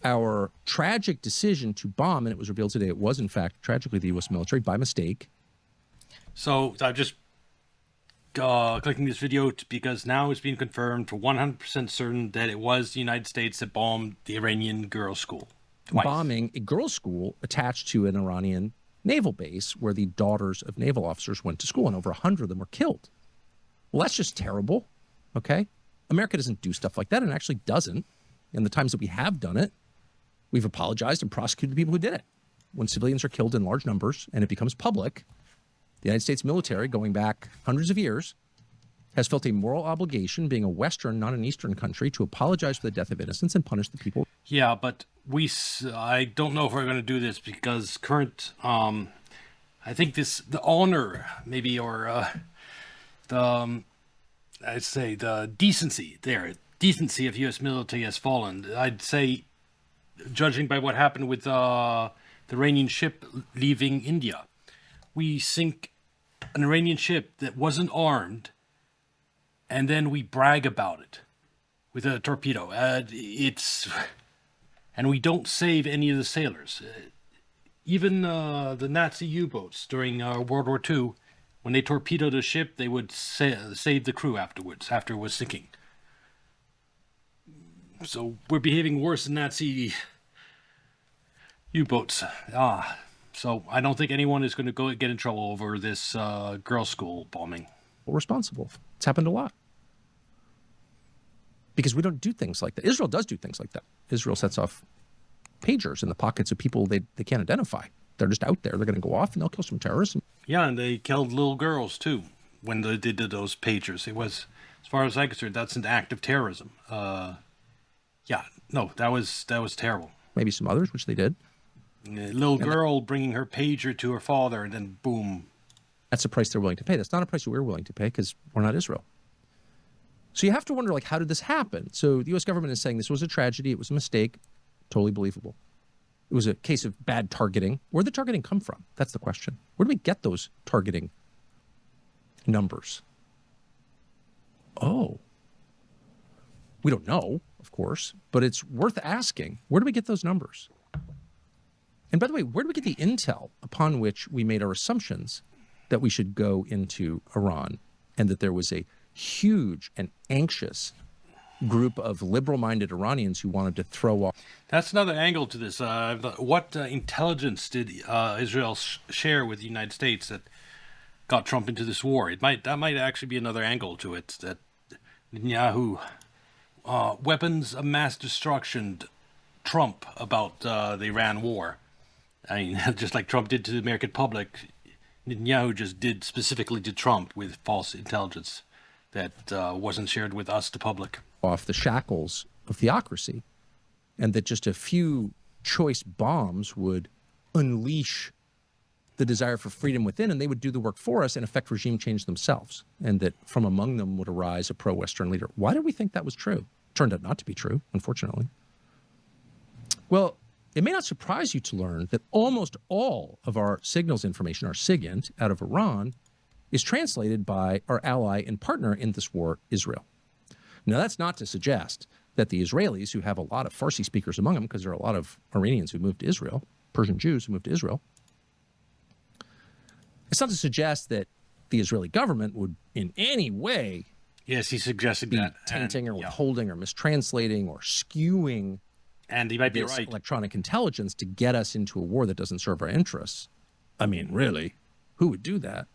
our tragic decision to bomb, and it was revealed today it was, in fact, tragically the U.S. military by mistake. So I'm just clicking this video because now it's being confirmed for 100% certain that it was the United States that bombed the Iranian girls' school. Twice. Bombing a girls' school attached to an Iranian naval base where the daughters of naval officers went to school, and over 100 of them were killed. Well, that's just terrible, okay? America doesn't do stuff like that, and actually doesn't. In the times that we have done it, we've apologized and prosecuted the people who did it. When civilians are killed in large numbers and it becomes public, the United States military, going back hundreds of years, has felt a moral obligation, being a Western, not an Eastern country, to apologize for the death of innocents and punish the people. Yeah, but I don't know if we're going to do this because I think the honor, maybe, or I'd say the decency of U.S. military has fallen. I'd say, judging by what happened with the Iranian ship leaving India, we sink an Iranian ship that wasn't armed, and then we brag about it with a torpedo. And we don't save any of the sailors. Even the Nazi U-boats during World War II, when they torpedoed a ship, they would save the crew afterwards, after it was sinking. So we're behaving worse than Nazi U-boats. So I don't think anyone is going to get in trouble over this girls' school bombing. Responsible. It's happened a lot. Because we don't do things like that. Israel does do things like that. Israel sets off pagers in the pockets of people they can't identify. They're just out there. They're going to go off and they'll kill some terrorists. Yeah, and they killed little girls too when they did those pagers. It was, as far as I'm concerned, that's an act of terrorism. Yeah, no, that was terrible. Maybe some others, which they did. A little girl bringing her pager to her father, and then boom. That's the price they're willing to pay. That's not a price that we're willing to pay because we're not Israel. So you have to wonder, like, how did this happen? So the U.S. government is saying this was a tragedy. It was a mistake. Totally believable. It was a case of bad targeting. Where'd the targeting come from? That's the question. Where do we get those targeting numbers? Oh. We don't know, of course, but it's worth asking. Where do we get those numbers? And by the way, where do we get the intel upon which we made our assumptions that we should go into Iran and that there was a huge and anxious group of liberal-minded Iranians who wanted to throw off? That's another angle to this. What intelligence did Israel share with the United States that got Trump into this war? That might actually be another angle to it. That Netanyahu, weapons of mass destruction, Trump about the Iran war. I mean, just like Trump did to the American public, Netanyahu just did specifically to Trump with false intelligence that wasn't shared with us, the public. Off the shackles of theocracy, and that just a few choice bombs would unleash the desire for freedom within, and they would do the work for us and affect regime change themselves, and that from among them would arise a pro-Western leader. Why did we think that was true? Turned out not to be true, unfortunately. Well, it may not surprise you to learn that almost all of our signals information, our SIGINT, out of Iran, is translated by our ally and partner in this war, Israel. Now, that's not to suggest that the Israelis, who have a lot of Farsi speakers among them, because there are a lot of Iranians who moved to Israel, Persian Jews who moved to Israel, it's not to suggest that the Israeli government would in any way Yes, he suggested be that. tainting or withholding or mistranslating or skewing And he might be this right. electronic intelligence to get us into a war that doesn't serve our interests. I mean, really, who would do that?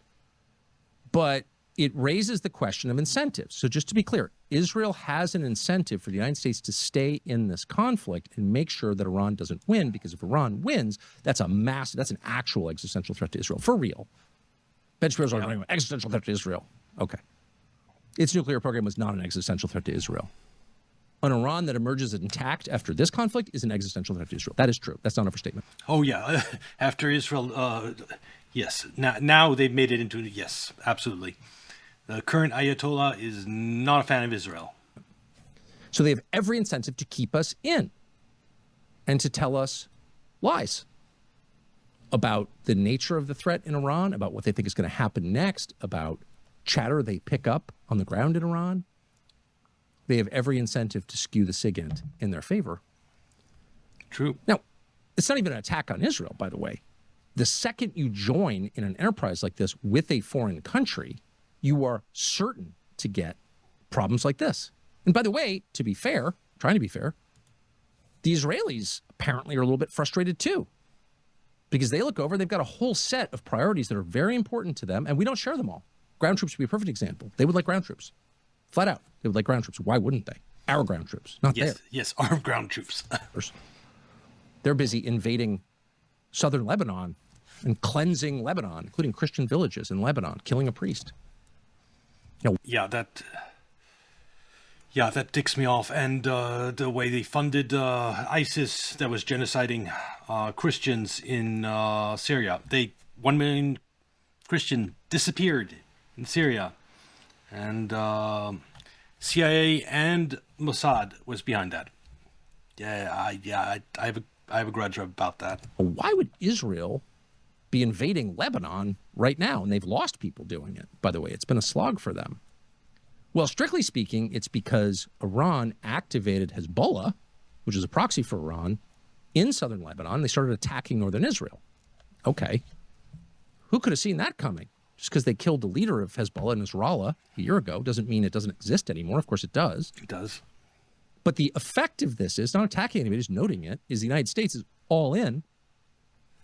But it raises the question of incentives. So just to be clear, Israel has an incentive for the United States to stay in this conflict and make sure that Iran doesn't win, because if Iran wins, that's an actual existential threat to Israel, for real. Ben Shapiro's arguing existential threat to Israel. Okay. Its nuclear program was not an existential threat to Israel. An Iran that emerges intact after this conflict is an existential threat to Israel. That is true. That's not an overstatement. Oh, yeah. After Israel, yes. Now they've made it into, yes, absolutely. The current Ayatollah is not a fan of Israel. So they have every incentive to keep us in and to tell us lies about the nature of the threat in Iran, about what they think is going to happen next, about chatter they pick up on the ground in Iran. They have every incentive to skew the SIGINT in their favor. True. Now, it's not even an attack on Israel, by the way. The second you join in an enterprise like this with a foreign country, you are certain to get problems like this. And by the way, to be fair, trying to be fair, the Israelis apparently are a little bit frustrated too, because they look over, they've got a whole set of priorities that are very important to them, and we don't share them all. Ground troops would be a perfect example. They would like ground troops. Flat out. They would like ground troops. Why wouldn't they? Our ground troops, not theirs. Yes, our ground troops. They're busy invading southern Lebanon and cleansing Lebanon, including Christian villages in Lebanon, killing a priest. Yeah, that ticks me off. And the way they funded ISIS that was genociding Christians in Syria. 1 million Christian disappeared in Syria. And CIA and Mossad was behind that. I have a grudge about that. Why would Israel be invading Lebanon right now? And they've lost people doing it, by the way. It's been a slog for them. Well, strictly speaking, it's because Iran activated Hezbollah, which is a proxy for Iran, in southern Lebanon. They started attacking northern Israel. Okay. Who could have seen that coming? Just because they killed the leader of Hezbollah, Nasrallah, a year ago doesn't mean it doesn't exist anymore. Of course it does. It does. But the effect of this is not attacking anybody, just noting it, is the United States is all in,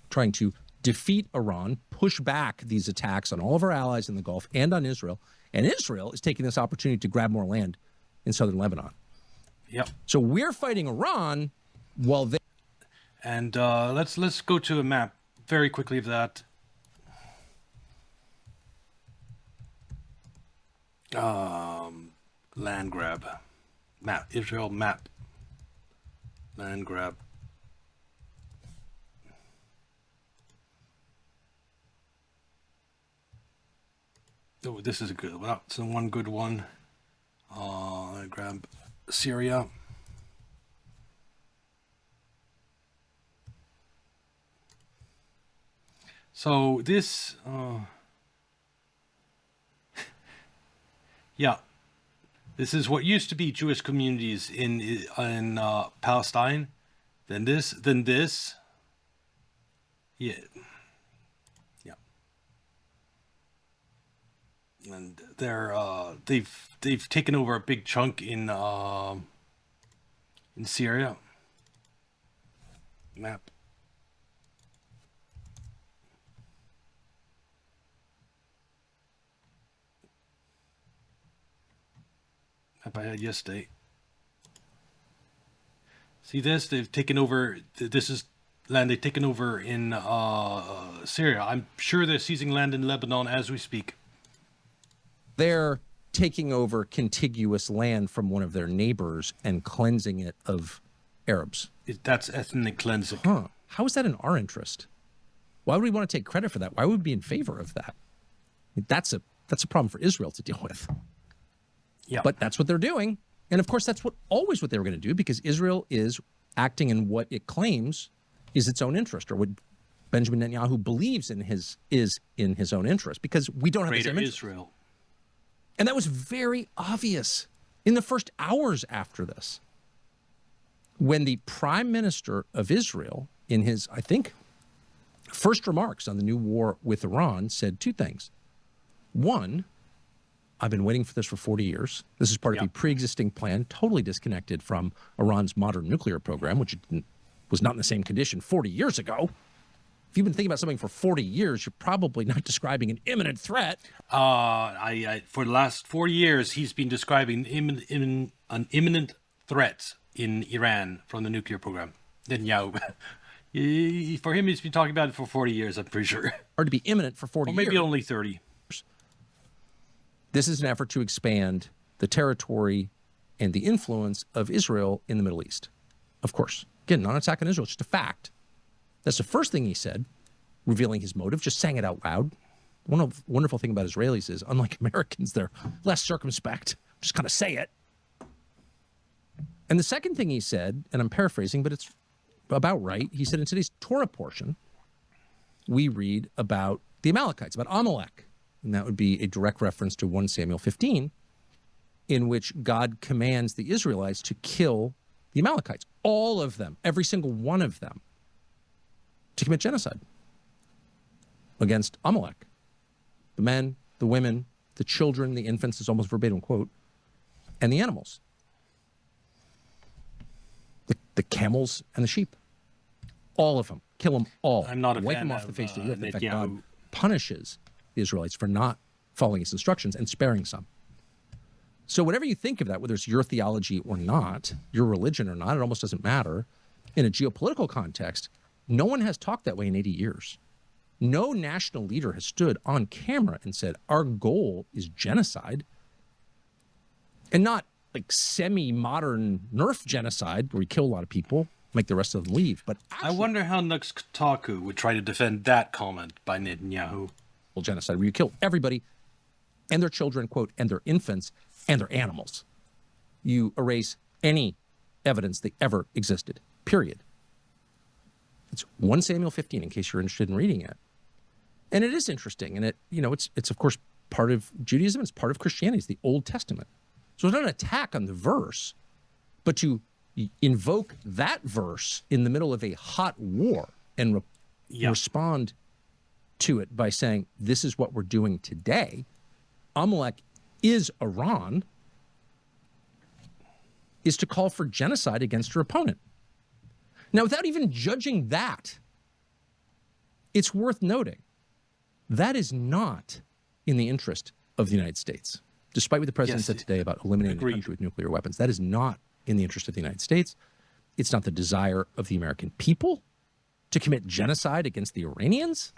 trying to defeat Iran, push back these attacks on all of our allies in the Gulf and on Israel. And Israel is taking this opportunity to grab more land in southern Lebanon. Yep. So we're fighting Iran while they... And let's go to a map very quickly of that. Land grab. Map. Israel map. Land grab. Oh, this is a good one. So one good one. Grab Syria. So this, yeah, this is what used to be Jewish communities in Palestine. Then this, yeah. And they've taken over a big chunk in Syria. Map. Map I had yesterday. See this? They've taken over. This is land they've taken over in Syria. I'm sure they're seizing land in Lebanon as we speak. They're taking over contiguous land from one of their neighbors and cleansing it of Arabs. That's ethnic cleansing. Huh. How is that in our interest? Why would we want to take credit for that? Why would we be in favor of that? That's a problem for Israel to deal with. Yeah. But that's what they're doing. And of course, that's always what they were going to do, because Israel is acting in what it claims is its own interest, or what Benjamin Netanyahu believes is in his own interest, because we don't have the same interest. Israel. And that was very obvious in the first hours after this, when the prime minister of Israel, in his, I think, first remarks on the new war with Iran, said two things. One, I've been waiting for this for 40 years. This is part of a pre-existing plan, totally disconnected from Iran's modern nuclear program, which was not in the same condition 40 years ago. If you've been thinking about something for 40 years, you're probably not describing an imminent threat. For the last 40 years, he's been describing an imminent threat in Iran from the nuclear program. Netanyahu. For him, he's been talking about it for 40 years, I'm pretty sure. Hard to be imminent for 40 or years. Maybe only 30. This is an effort to expand the territory and the influence of Israel in the Middle East. Of course. Again, not an attack on Israel, it's just a fact. That's the first thing he said, revealing his motive, just saying it out loud. One wonderful thing about Israelis is, unlike Americans, they're less circumspect. Just kind of say it. And the second thing he said, and I'm paraphrasing, but it's about right, he said in today's Torah portion, we read about the Amalekites, about Amalek. And that would be a direct reference to 1 Samuel 15, in which God commands the Israelites to kill the Amalekites, all of them, every single one of them, to commit genocide against Amalek. The men, the women, the children, the infants, is almost verbatim quote, and the animals. The camels and the sheep. All of them. Kill them all. I'm not a Wipe fan them off the face of the earth. In fact, God Netanyahu. punishes the Israelites for not following his instructions and sparing some. So whatever you think of that, whether it's your theology or not, your religion or not, it almost doesn't matter. In a geopolitical context, no one has talked that way in 80 years. No national leader has stood on camera and said, our goal is genocide. And not like semi-modern Nerf genocide where we kill a lot of people, make the rest of them leave. But I wonder how Nux Kotaku would try to defend that comment by Netanyahu. Genocide where you kill everybody and their children, quote, and their infants and their animals. You erase any evidence they ever existed, period. It's 1 Samuel 15 in case you're interested in reading it. And it is interesting. And it's of course part of Judaism. It's part of Christianity. It's the Old Testament. So it's not an attack on the verse, but to invoke that verse in the middle of a hot war and respond to it by saying, this is what we're doing today. Amalek is Iran, is to call for genocide against your opponent. Now, without even judging that, it's worth noting that is not in the interest of the United States. Despite what the president said today about eliminating the country with nuclear weapons, that is not in the interest of the United States. It's not the desire of the American people to commit genocide against the Iranians.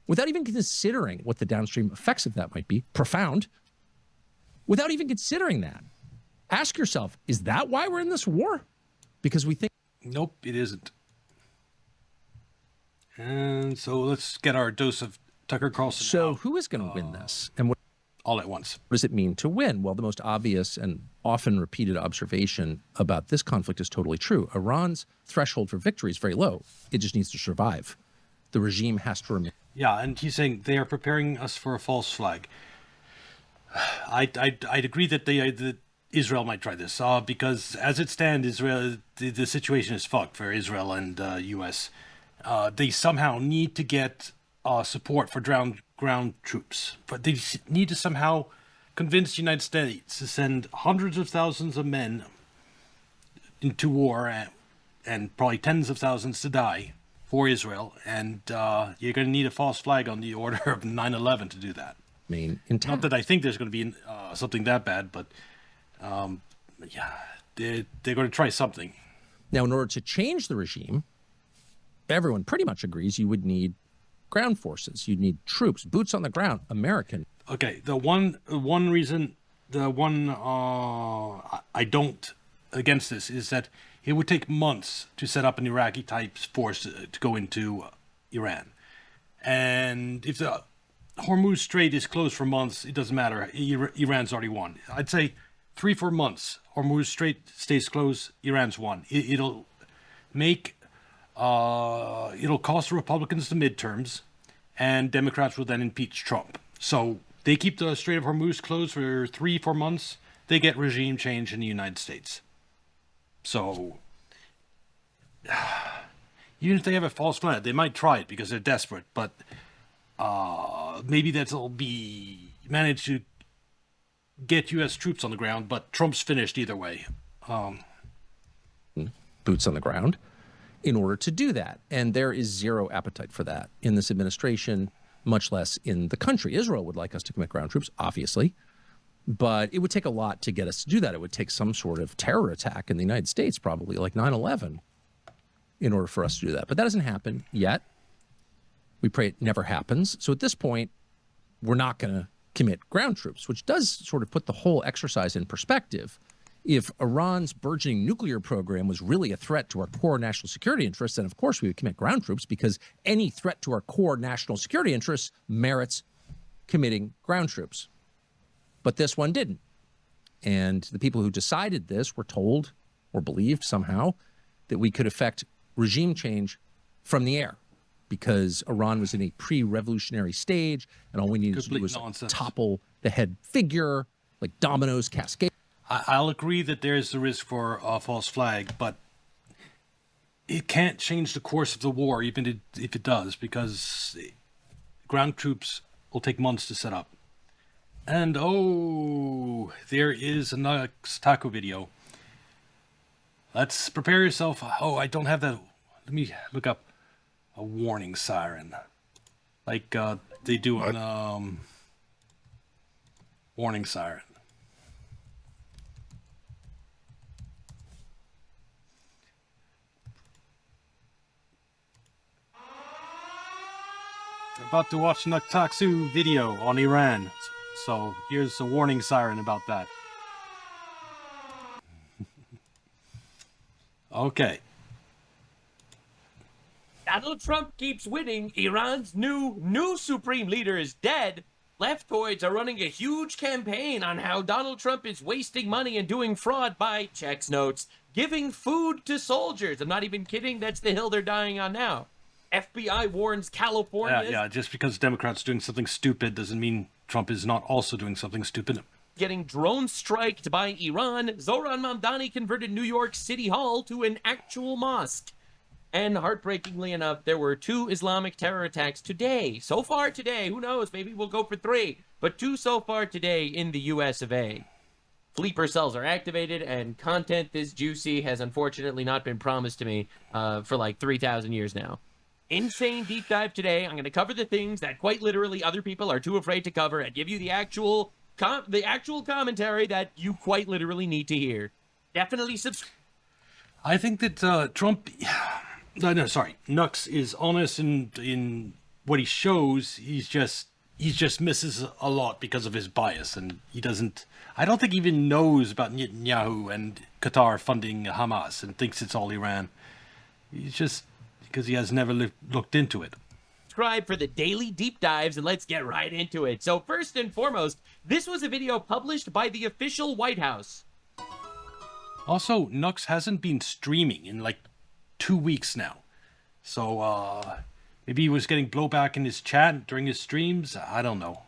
Without even considering what the downstream effects of that might be, profound, without even considering that, ask yourself, is that why we're in this war? Because we think... Nope, it isn't. And so let's get our dose of Tucker Carlson. So who is going to win this? And what all at once. does it mean to win? Well, the most obvious and often repeated observation about this conflict is totally true. Iran's threshold for victory is very low. It just needs to survive. The regime has to remain. Yeah, and he's saying they are preparing us for a false flag. I'd agree that that Israel might try this because as it stands, Israel the situation is fucked for Israel and U.S. They somehow need to get support for ground troops, but they need to somehow convince the United States to send hundreds of thousands of men into war and probably tens of thousands to die for Israel, and you're going to need a false flag on the order of 9/11 to do that. Not that I think there's going to be something that bad, but yeah, they're going to try something. Now, in order to change the regime, everyone pretty much agrees you would need ground forces. You'd need troops, boots on the ground, American. Okay, the one reason, I don't against this is that it would take months to set up an Iraqi-type force to go into Iran. And if the Hormuz Strait is closed for months, it doesn't matter. Iran's already won. I'd say 3-4 months, Hormuz Strait stays closed, Iran's won. It'll cost the Republicans the midterms, and Democrats will then impeach Trump. So they keep the Strait of Hormuz closed for 3-4 months, they get regime change in the United States. So even if they have a false flag, they might try it because they're desperate, but maybe that'll be managed to get U.S. troops on the ground, but Trump's finished either way. Boots on the ground in order to do that. And there is zero appetite for that in this administration, much less in the country. Israel would like us to commit ground troops, obviously, but it would take a lot to get us to do that. It would take some sort of terror attack in the United States, probably like 9/11, in order for us to do that. But that hasn't happened yet. We pray it never happens. So at this point, we're not going to commit ground troops, which does sort of put the whole exercise in perspective. If Iran's burgeoning nuclear program was really a threat to our core national security interests, then of course we would commit ground troops, because any threat to our core national security interests merits committing ground troops. But this one didn't. And the people who decided this were told or believed somehow that we could effect regime change from the air, because Iran was in a pre-revolutionary stage and all we needed to do was topple the head figure, like dominoes cascade. I'll agree that there's the risk for a false flag, but it can't change the course of the war, even if it does, because ground troops will take months to set up. And oh, there is a next taco video. Let's prepare yourself. Oh, I don't have that. Let me look up a warning siren, like they do on warning siren. I'm about to watch Naktaksu video on Iran, so here's a warning siren about that. Okay. Donald Trump keeps winning. Iran's new supreme leader is dead. Leftoids are running a huge campaign on how Donald Trump is wasting money and doing fraud by, checks notes, giving food to soldiers. I'm not even kidding. That's the hill they're dying on now. FBI warns California. Yeah, just because Democrats doing something stupid doesn't mean Trump is not also doing something stupid. Getting drone striked by Iran. Zoran Mamdani converted New York City Hall to an actual mosque. And heartbreakingly enough, there were 2 Islamic terror attacks today. So far today, who knows, maybe we'll go for 3. But 2 so far today in the US of A. Sleeper cells are activated, and content this juicy has unfortunately not been promised to me for like 3,000 years now. Insane deep dive today. I'm going to cover the things that quite literally other people are too afraid to cover and give you the actual commentary that you quite literally need to hear. Definitely subscribe. I think that Trump... Nux is honest in what he shows. He just misses a lot because of his bias, and he doesn't. I don't think he even knows about Netanyahu and Qatar funding Hamas and thinks it's all Iran. He's just because he has never looked into it. Subscribe for the daily deep dives, and let's get right into it. So first and foremost, this was a video published by the official White House. Also, Nux hasn't been streaming in like 2 weeks now. So, maybe he was getting blowback in his chat during his streams. I don't know.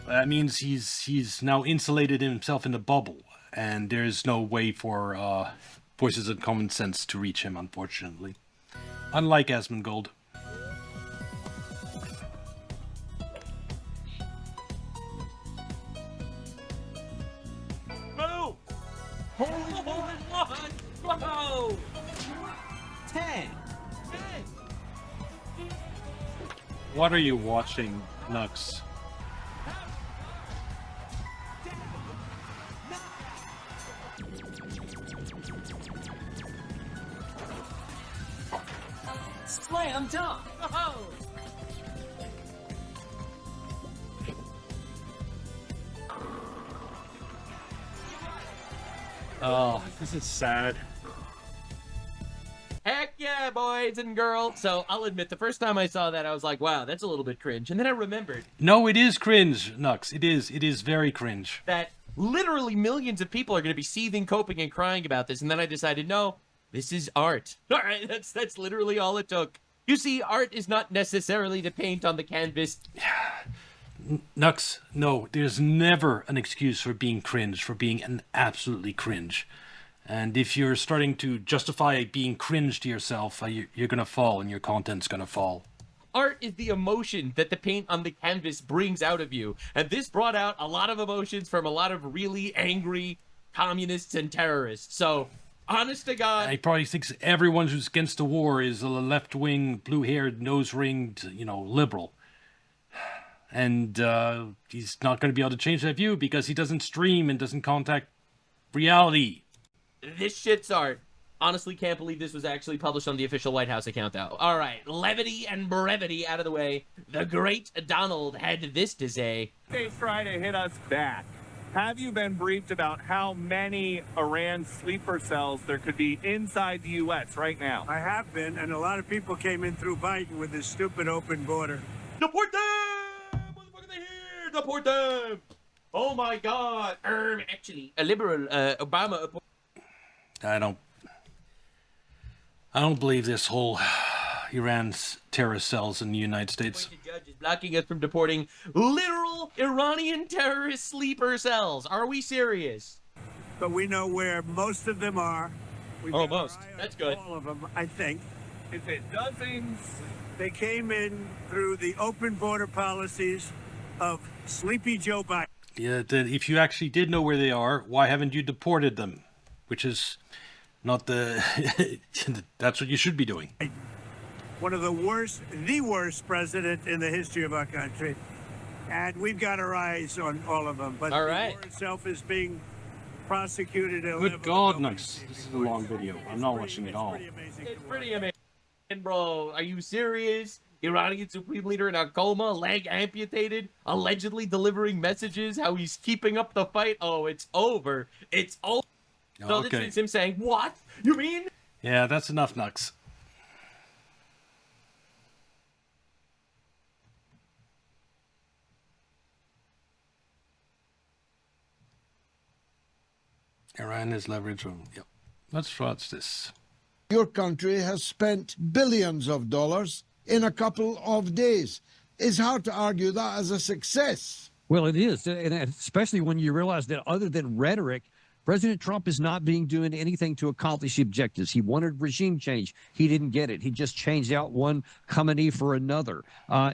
That means he's now insulated himself in a bubble, and there's no way for voices of common sense to reach him, unfortunately. Unlike Asmongold. Move! Holy Whoa! 10. What are you watching, Nux? Slam dunk! Oh! Oh, this is sad. Heck yeah, boys and girls. So I'll admit, the first time I saw that, I was like, wow, that's a little bit cringe. And then I remembered No, it is cringe, Nux. It is very cringe. that literally millions of people are going to be seething, coping, and crying about this. And then I decided, no, this is art. All right, that's literally all it took. You see, art is not necessarily the paint on the canvas. Nux, no, there's never an excuse for being cringe, for being an absolutely cringe. And if you're starting to justify being cringe to yourself, you're going to fall and your content's going to fall. Art is the emotion that the paint on the canvas brings out of you. And this brought out a lot of emotions from a lot of really angry communists and terrorists. So, honest to God. And he probably thinks everyone who's against the war is a left-wing, blue-haired, nose-ringed, liberal. And he's not going to be able to change that view because he doesn't stream and doesn't contact reality. This shit's art. Honestly, can't believe this was actually published on the official White House account, though. All right, levity and brevity out of the way. The great Donald had this to say. They try to hit us back. Have you been briefed about how many Iran sleeper cells there could be inside the U.S. right now? I have been, and a lot of people came in through Biden with this stupid open border. Deport them! Motherfucker, they here! Deport them! Oh my God! Actually, a liberal, Obama. I don't believe this whole Iran's terrorist cells in the United States. The judge is blocking us from deporting literal Iranian terrorist sleeper cells. Are we serious? But we know where most of them are. We've got our Almost. eye on That's good. All of them, I think. Is it dozens? They came in through the open border policies of Sleepy Joe Biden. Yeah, then if you actually did know where they are, why haven't you deported them? Which is not the... That's what you should be doing. One of the worst president in the history of our country. And we've got our eyes on all of them. But All the right. war itself is being prosecuted at a Good level God, nobody's Nux. seen This is a before. long video. I'm not watching it all. Pretty amazing It's to pretty watch. amazing, bro. Are you serious? Iranian Supreme Leader in a coma, leg amputated, allegedly delivering messages, how he's keeping up the fight. Oh, it's over. It's over. So this Okay. is him saying, what? You mean? Yeah, that's enough, Nux. Iran is leverage on... Yep. Let's watch this. Your country has spent billions of dollars in a couple of days. It's hard to argue that as a success. Well, it is, and especially when you realize that other than rhetoric, President Trump is not doing anything to accomplish the objectives. He wanted regime change. He didn't get it. He just changed out one company for another.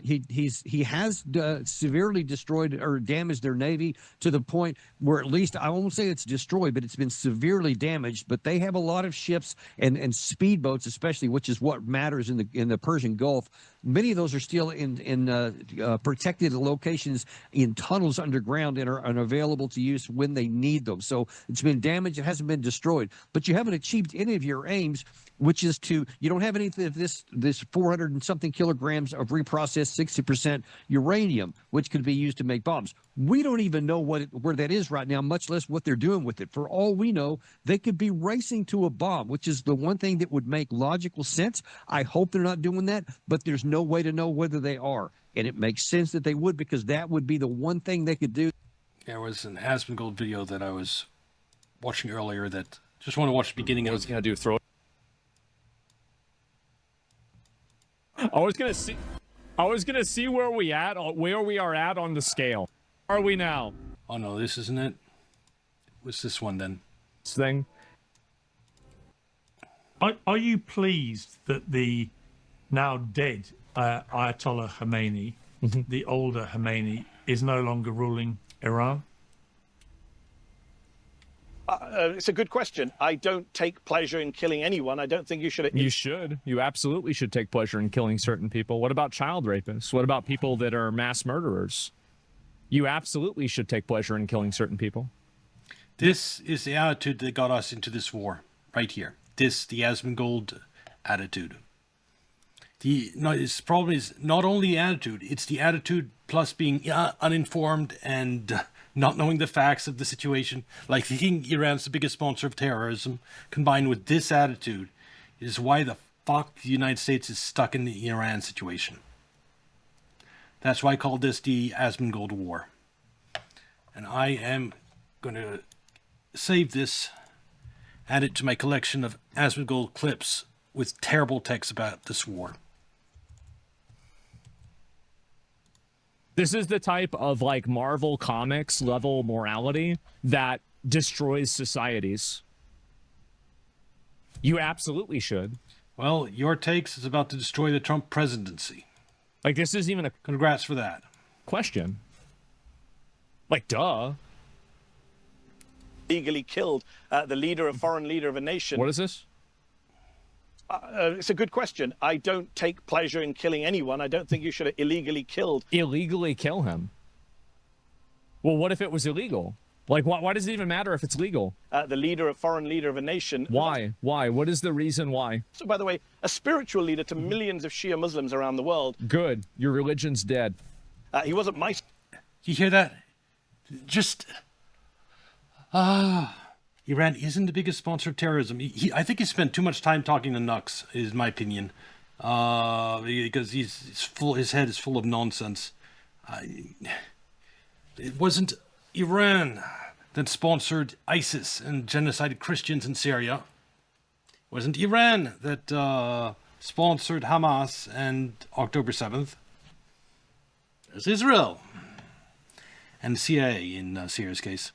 He has severely destroyed or damaged their navy to the point where, at least I won't say it's destroyed, but it's been severely damaged. But they have a lot of ships and speedboats, especially, which is what matters in the Persian Gulf. Many of those are still in protected locations in tunnels underground and are unavailable to use when they need them. So it's been damaged. It hasn't been destroyed. But you haven't achieved any of your aims, which is you don't have any of this 400 and something kilograms of reprocessed 60% uranium, which could be used to make bombs. We don't even know where that is right now, much less what they're doing with it. For all we know, they could be racing to a bomb, which is the one thing that would make logical sense. I hope they're not doing that, but there's no way to know whether they are. And it makes sense that they would, because that would be the one thing they could do. There was an Asmongold video that I was watching earlier that just want to watch the beginning of. Gonna do throw. I was gonna see where we are at on the scale. Are we now? Oh no, this isn't it. What's this one then? This thing. Are you pleased that the now dead Ayatollah Khomeini, the older Khomeini, is no longer ruling Iran? It's a good question. I don't take pleasure in killing anyone. I don't think you should. You should. You absolutely should take pleasure in killing certain people. What about child rapists? What about people that are mass murderers? You absolutely should take pleasure in killing certain people. This is the attitude that got us into this war, right here. The Asmongold attitude. His problem is not only the attitude, it's the attitude plus being uninformed and not knowing the facts of the situation, like thinking Iran's the biggest sponsor of terrorism, combined with this attitude, is why the fuck the United States is stuck in the Iran situation. That's why I call this the Asmongold War. And I am going to save this, add it to my collection of Asmongold clips with terrible text about this war. This is the type of like Marvel Comics level morality that destroys societies. You absolutely should. Well, your takes is about to destroy the Trump presidency. Like, this isn't even a Congrats for that. question. Like, duh. Legally killed the leader, a foreign leader of a nation. What is this? It's a good question. I don't take pleasure in killing anyone. I don't think you should have illegally killed. Illegally kill him. Well, what if it was illegal? Like, why does it even matter if it's legal? The leader, a foreign leader of a nation. Why? Why? What is the reason why? So, by the way, a spiritual leader to millions of Shia Muslims around the world. Good. Your religion's dead. He wasn't my. You hear that? Just... Iran isn't the biggest sponsor of terrorism. I think he spent too much time talking to Nux, is my opinion. Because his head is full of nonsense. It wasn't Iran that sponsored ISIS and genocided Christians in Syria. It wasn't Iran that sponsored Hamas and October 7th. There's Israel and the CIA in Syria's case.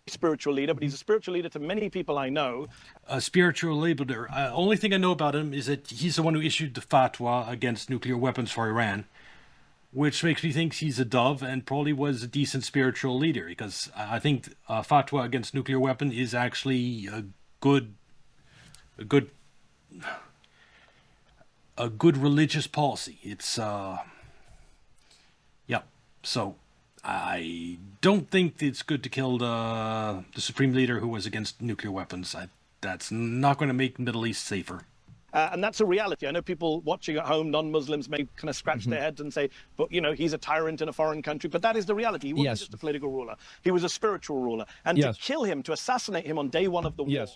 Spiritual leader, but he's a spiritual leader to many people I know. A spiritual leader. Only thing I know about him is that he's the one who issued the fatwa against nuclear weapons for Iran, which makes me think he's a dove and probably was a decent spiritual leader, because I think fatwa against nuclear weapon is actually a good religious policy. It's yeah. So I don't think it's good to kill the supreme leader who was against nuclear weapons. That's not going to make the Middle East safer. And that's a reality. I know people watching at home, non-Muslims, may kind of scratch their heads and say, but, you know, he's a tyrant in a foreign country. But that is the reality. He wasn't just a political ruler. He was a spiritual ruler. And to kill him, to assassinate him on day one of the war,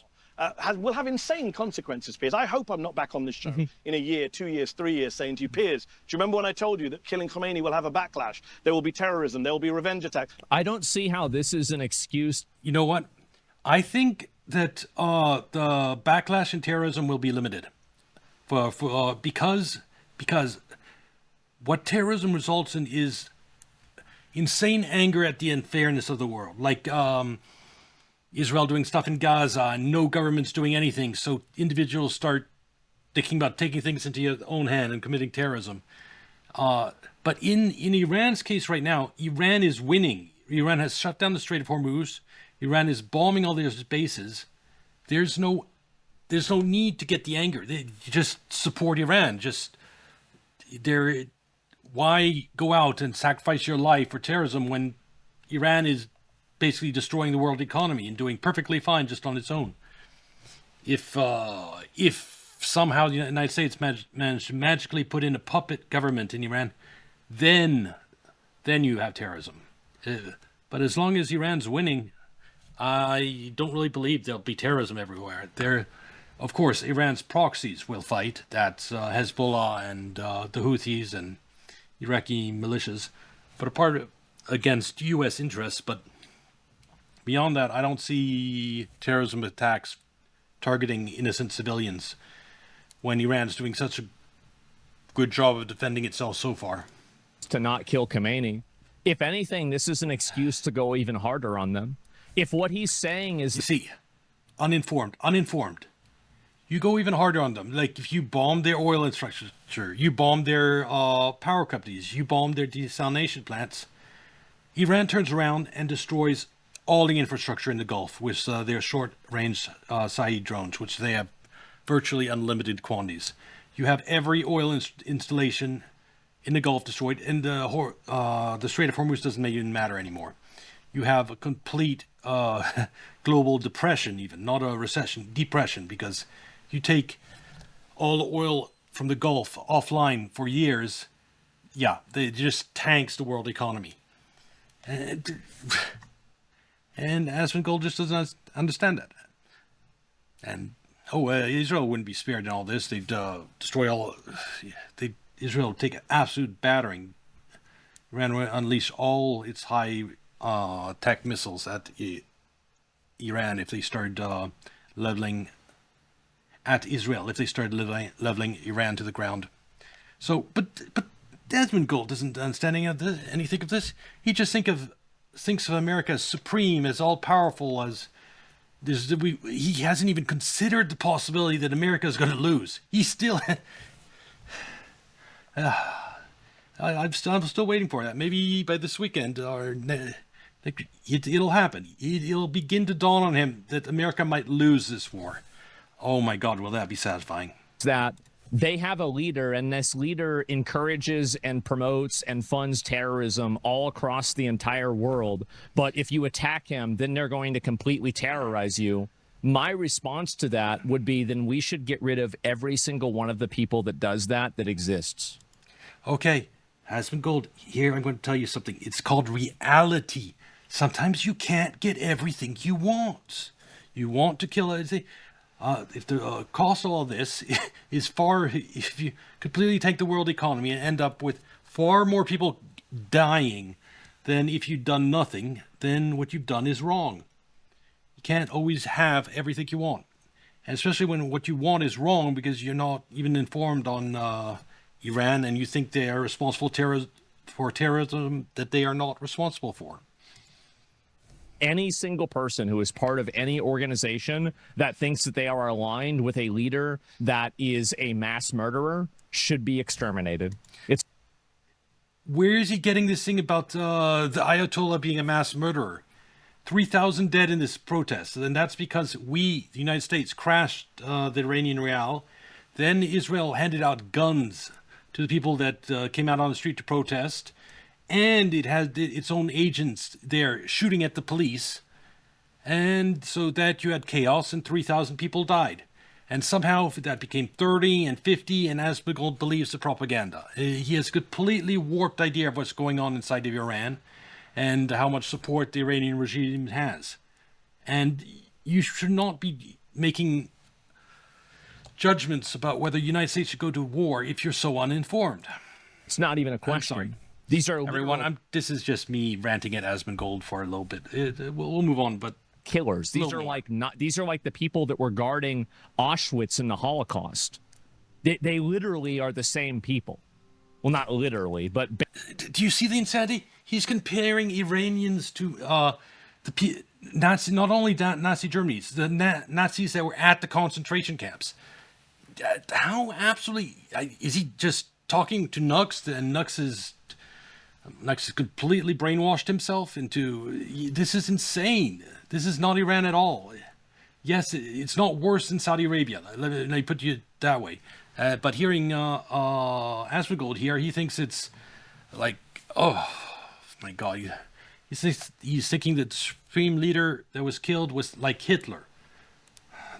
will have insane consequences, Piers. I hope I'm not back on this show in a year, 2 years, 3 years saying to you, Piers, do you remember when I told you that killing Khomeini will have a backlash? There will be terrorism. There will be revenge attacks. I don't see how this is an excuse. You know what? I think that the backlash and terrorism will be limited. Because what terrorism results in is insane anger at the unfairness of the world. Like Israel doing stuff in Gaza and no government's doing anything. So individuals start thinking about taking things into your own hand and committing terrorism. But in Iran's case right now, Iran is winning. Iran has shut down the Strait of Hormuz. Iran is bombing all their bases. There's no need to get the anger. You just support Iran. Why go out and sacrifice your life for terrorism when Iran is basically destroying the world economy and doing perfectly fine just on its own? If somehow the United States managed to magically put in a puppet government in Iran, then you have terrorism. But as long as Iran's winning, I don't really believe there'll be terrorism everywhere. Of course, Iran's proxies will fight. That's Hezbollah and the Houthis and Iraqi militias. But apart against U.S. interests, but beyond that, I don't see terrorism attacks targeting innocent civilians when Iran's doing such a good job of defending itself so far. To not kill Khomeini. If anything, this is an excuse to go even harder on them. If what he's saying is... You see, uninformed. You go even harder on them. Like if you bomb their oil infrastructure, you bomb their power companies, you bomb their desalination plants, Iran turns around and destroys all the infrastructure in the Gulf with their short-range Saeed drones, which they have virtually unlimited quantities. You have every oil installation in the Gulf destroyed, and the Strait of Hormuz doesn't even matter anymore. You have a complete global depression, even not a recession, depression, because you take all the oil from the Gulf offline for years, it just tanks the world economy. And Aspen Gold just doesn't understand that. And Israel wouldn't be spared in all this. They'd destroy Israel would take an absolute battering. Iran would unleash all its high tech missiles at Iran if they started leveling at Israel, if they started leveling Iran to the ground. So, but Desmond Gold doesn't understand anything of this. He just thinks of America as supreme, as all powerful, as he hasn't even considered the possibility that America is going to lose. He's still. I'm still waiting for that. Maybe by this weekend or it'll happen. It'll begin to dawn on him that America might lose this war. Oh my God, will that be satisfying? That they have a leader, and this leader encourages and promotes and funds terrorism all across the entire world. But if you attack him, then they're going to completely terrorize you. My response to that would be, then we should get rid of every single one of the people that does that exists. Okay, Husband Gold, here I'm going to tell you something. It's called reality. Sometimes you can't get everything you want. You want to kill everything. If the cost of all this is if you completely tank the world economy and end up with far more people dying than if you'd done nothing, then what you've done is wrong. You can't always have everything you want. and especially when what you want is wrong because you're not even informed on Iran, and you think they are responsible for terrorism that they are not responsible for. Any single person who is part of any organization that thinks that they are aligned with a leader that is a mass murderer should be exterminated. It's Where is he getting this thing about the Ayatollah being a mass murderer? 3,000 dead in this protest, and that's because we, the United States, crashed the Iranian rial. Then Israel handed out guns to the people that came out on the street to protest. And it had its own agents there shooting at the police. And so that you had chaos and 3,000 people died. And somehow that became 30 and 50, and Asbegol believes the propaganda. He has a completely warped idea of what's going on inside of Iran and how much support the Iranian regime has. And you should not be making judgments about whether the United States should go to war if you're so uninformed. It's not even a question. I'm sorry. These are everyone. This is just me ranting at Asmongold for a little bit. We'll move on, but killers. These are like the people that were guarding Auschwitz in the Holocaust. They literally are the same people. Well, not literally, but do you see the insanity? He's comparing Iranians to the Nazi, not only Nazi Germany's, the Nazis that were at the concentration camps. How absolutely is he just talking to Nux, and Nux has completely brainwashed himself into, this is insane. This is not Iran at all. Yes, it's not worse than Saudi Arabia. Let me put you that way. But hearing Asmongold here, he thinks it's like, oh my God. He's thinking that the supreme leader that was killed was like Hitler.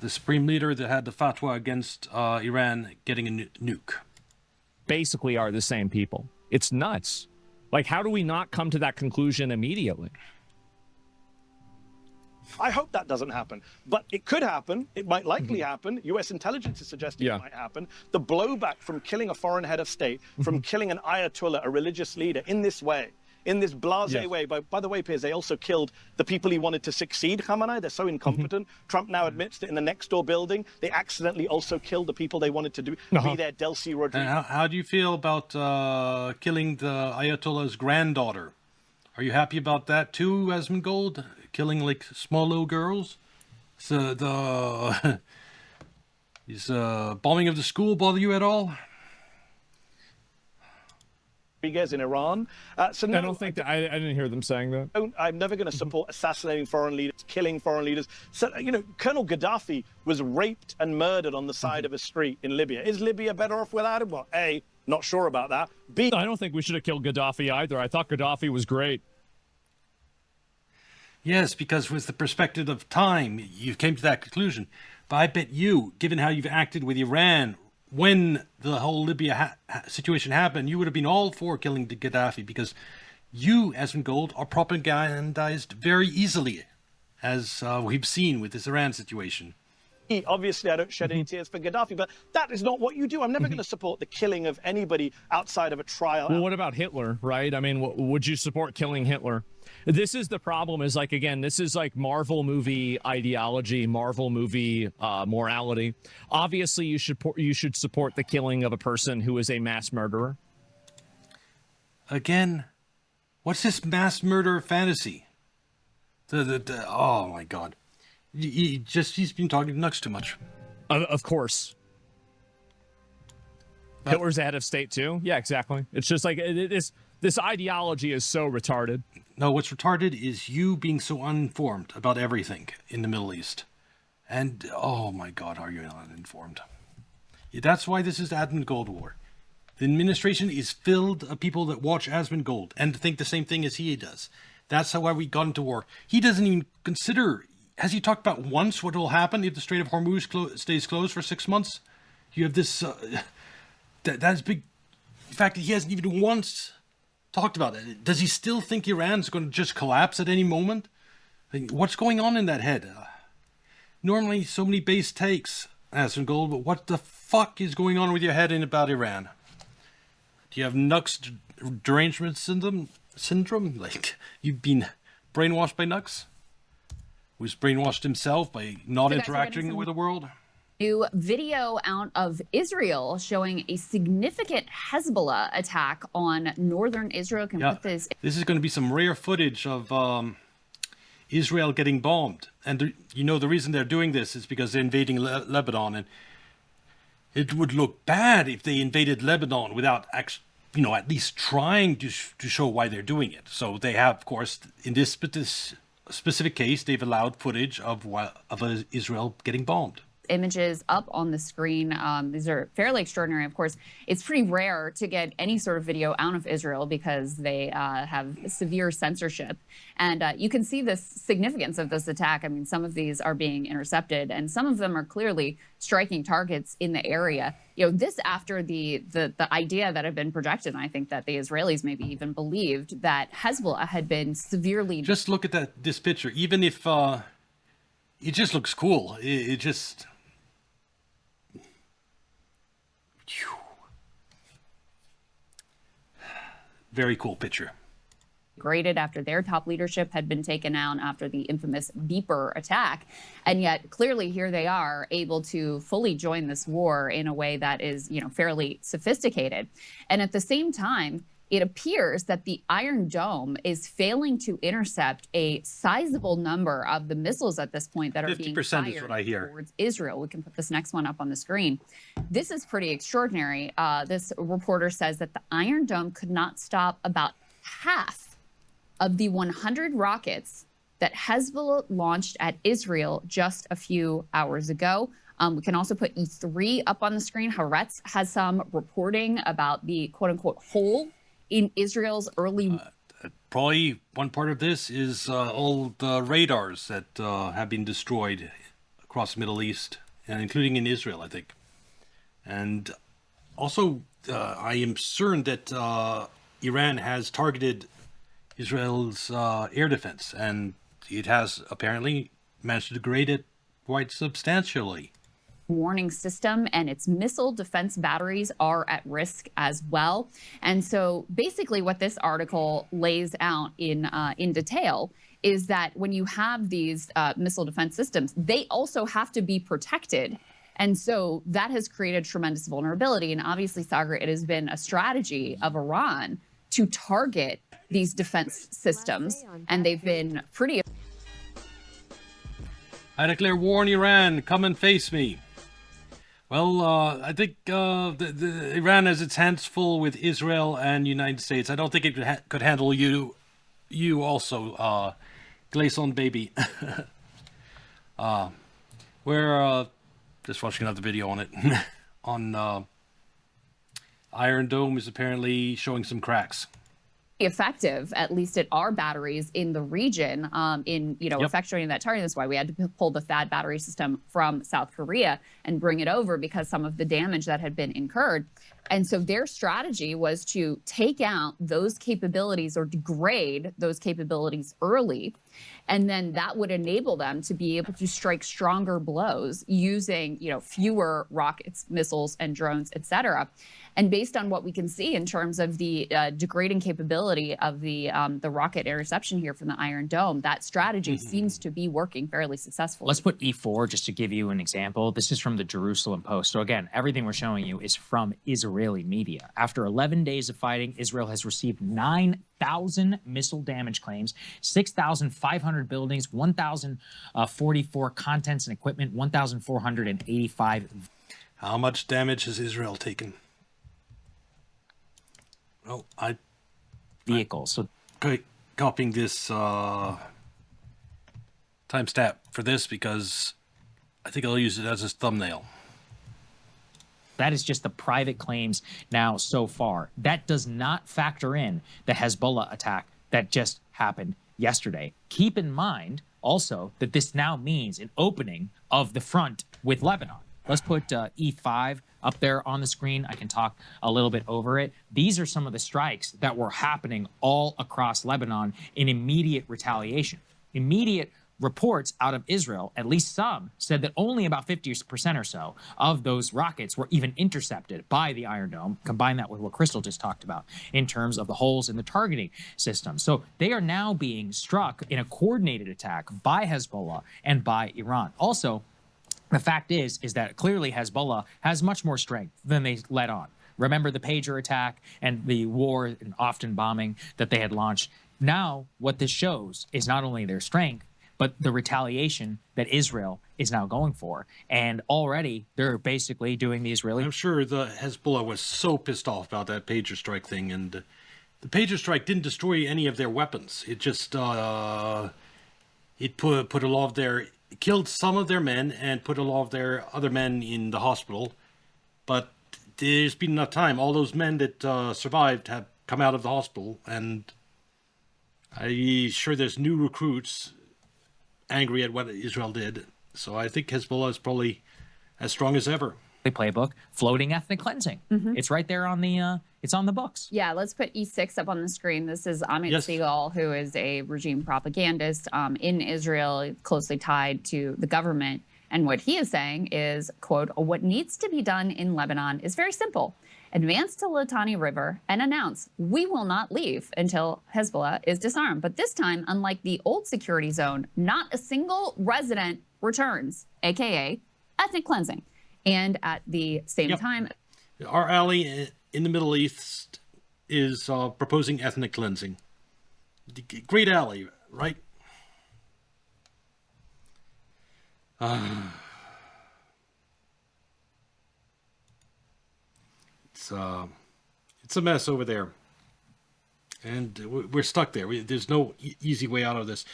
The supreme leader that had the fatwa against Iran getting a nuke. Basically are the same people. It's nuts. Like, how do we not come to that conclusion immediately? I hope that doesn't happen, but it could happen. It might likely happen. U.S. intelligence is suggesting it might happen. The blowback from killing a foreign head of state, from killing an Ayatollah, a religious leader, in this way, in this blasé way. By the way, Piers, they also killed the people he wanted to succeed Khamenei. They're so incompetent. Trump now admits that in the next door building, they accidentally also killed the people they wanted to be their Delcy Rodriguez. How do you feel about killing the Ayatollah's granddaughter? Are you happy about that too, Asmongold? Killing like small little girls? So is bombing of the school bother you at all? In Iran. So no, I don't think that I didn't hear them saying that. I'm never going to support assassinating foreign leaders, killing foreign leaders. So, Colonel Gaddafi was raped and murdered on the side of a street in Libya. Is Libya better off without him? Well, A, not sure about that. B, I don't think we should have killed Gaddafi either. I thought Gaddafi was great. Yes, because with the perspective of time, you came to that conclusion. But I bet you, given how you've acted with Iran, when the whole Libya situation happened, you would have been all for killing Gaddafi, because you, Asmongold, are propagandized very easily, as we've seen with this Iran situation. Obviously, I don't shed any tears for Gaddafi, but that is not what you do. I'm never going to support the killing of anybody outside of a trial. Well, what about Hitler, right? I mean, would you support killing Hitler? This is the problem, is like, again, this is like Marvel movie ideology, Marvel movie morality. Obviously, you should support the killing of a person who is a mass murderer. Again, what's this mass murder fantasy? Oh my God. He's been talking to Nux too much. Of course. Hitler's a head of state too? Yeah, exactly. It's just like, this ideology is so retarded. No, what's retarded is you being so uninformed about everything in the Middle East. And, oh my God, are you uninformed? That's why this is the Asmongold war. The administration is filled of people that watch Asmongold and think the same thing as he does. That's why we got into war. He doesn't even consider... Has he talked about once what will happen if the Strait of Hormuz stays closed for 6 months? You have this... that's big... In fact, he hasn't even once talked about it. Does he still think Iran's going to just collapse at any moment? What's going on in that head? Normally, so many base takes, Asmongold, but what the fuck is going on with your head in about Iran? Do you have Nux derangement syndrome? Like, you've been brainwashed by Nux? Who's brainwashed himself by not interacting with the world? New video out of Israel showing a significant Hezbollah attack on northern Israel. Can put this. This is going to be some rare footage of Israel getting bombed. And you know, the reason they're doing this is because they're invading Lebanon. And it would look bad if they invaded Lebanon without actually, you know, at least trying to show why they're doing it. So they have, of course, in this specific case, they've allowed footage of Israel getting bombed. Images up on the screen. These are fairly extraordinary. Of course, it's pretty rare to get any sort of video out of Israel because they have severe censorship. And you can see the significance of this attack. I mean, some of these are being intercepted, and some of them are clearly striking targets in the area. You know, this after the idea that had been projected, and I think that the Israelis maybe even believed that Hezbollah had been severely. Just look at this picture. Even if it just looks cool, it just. Very cool picture. Graded after their top leadership had been taken out after the infamous Beeper attack. And yet clearly here they are able to fully join this war in a way that is, you know, fairly sophisticated. And at the same time, it appears that the Iron Dome is failing to intercept a sizable number of the missiles at this point that are being fired is what I hear. towards Israel. We can put this next one up on the screen. This is pretty extraordinary. This reporter says that the Iron Dome could not stop about half of the 100 rockets that Hezbollah launched at Israel just a few hours ago. We can also put E3 up on the screen. Haaretz has some reporting about the quote-unquote hole in Israel's early. Probably one part of this is all the radars that have been destroyed across the Middle East, and including in Israel, I think. And also, I am certain that Iran has targeted Israel's air defense, and it has apparently managed to degrade it quite substantially. Warning system and its missile defense batteries are at risk as well. And so basically what this article lays out in detail is that when you have these missile defense systems, they also have to be protected. And so that has created tremendous vulnerability. And obviously, Sagar, it has been a strategy of Iran to target these defense systems. And they've been pretty. I declare war on Iran. Come and face me. Well, I think Iran has its hands full with Israel and United States. I don't think it could handle you also, Gleason baby. We're just watching another video on it. on Iron Dome is apparently showing some cracks. Effective, at least at our batteries in the region, in effectuating that target. That's why we had to pull the THAAD battery system from South Korea and bring it over because some of the damage that had been incurred. And so their strategy was to take out those capabilities or degrade those capabilities early. And then that would enable them to be able to strike stronger blows using, fewer rockets, missiles, and drones, et cetera. And based on what we can see in terms of the degrading capability of the rocket interception here from the Iron Dome, that strategy seems to be working fairly successfully. Let's put E4 just to give you an example. This is from the Jerusalem Post. So again, everything we're showing you is from Israeli media. After 11 days of fighting, Israel has received 9,000 missile damage claims, 6,500 buildings, 1,044 contents and equipment, 1,485. How much damage has Israel taken? Oh, vehicles. So copying this timestamp for this because I think I'll use it as a thumbnail. That is just the private claims now so far. That does not factor in the Hezbollah attack that just happened yesterday. Keep in mind also that this now means an opening of the front with Lebanon. Let's put E5 up there on the screen. I can talk a little bit over it. These are some of the strikes that were happening all across Lebanon in immediate retaliation. Immediate reports out of Israel, at least some, said that only about 50% or so of those rockets were even intercepted by the Iron Dome. Combine that with what Crystal just talked about in terms of the holes in the targeting system. So they are now being struck in a coordinated attack by Hezbollah and by Iran. Also, The fact is that clearly Hezbollah has much more strength than they let on. Remember the pager attack and the war and often bombing that they had launched. Now, what this shows is not only their strength, but the retaliation that Israel is now going for. And already they're basically doing the Israeli. I'm sure the Hezbollah was so pissed off about that pager strike thing, and the pager strike didn't destroy any of their weapons. It just it put a lot of their killed some of their men and put a lot of their other men in the hospital. But there's been enough time. All those men that survived have come out of the hospital, and I'm sure there's new recruits angry at what Israel did. So I think Hezbollah is probably as strong as ever. The playbook, floating ethnic clensing. It's right there on the it's on the books. Yeah, let's put E6 up on the screen. This is Amit Segal, who is a regime propagandist in Israel, closely tied to the government. And what he is saying is, quote, what needs to be done in Lebanon is very simple. Advance to Litani River and announce we will not leave until Hezbollah is disarmed. But this time, unlike the old security zone, not a single resident returns, aka ethnic cleansing. And at the same time, our ally in the Middle East is proposing ethnic cleansing. Great ally, right? It's a mess over there, and we're stuck there. There's no easy way out of this.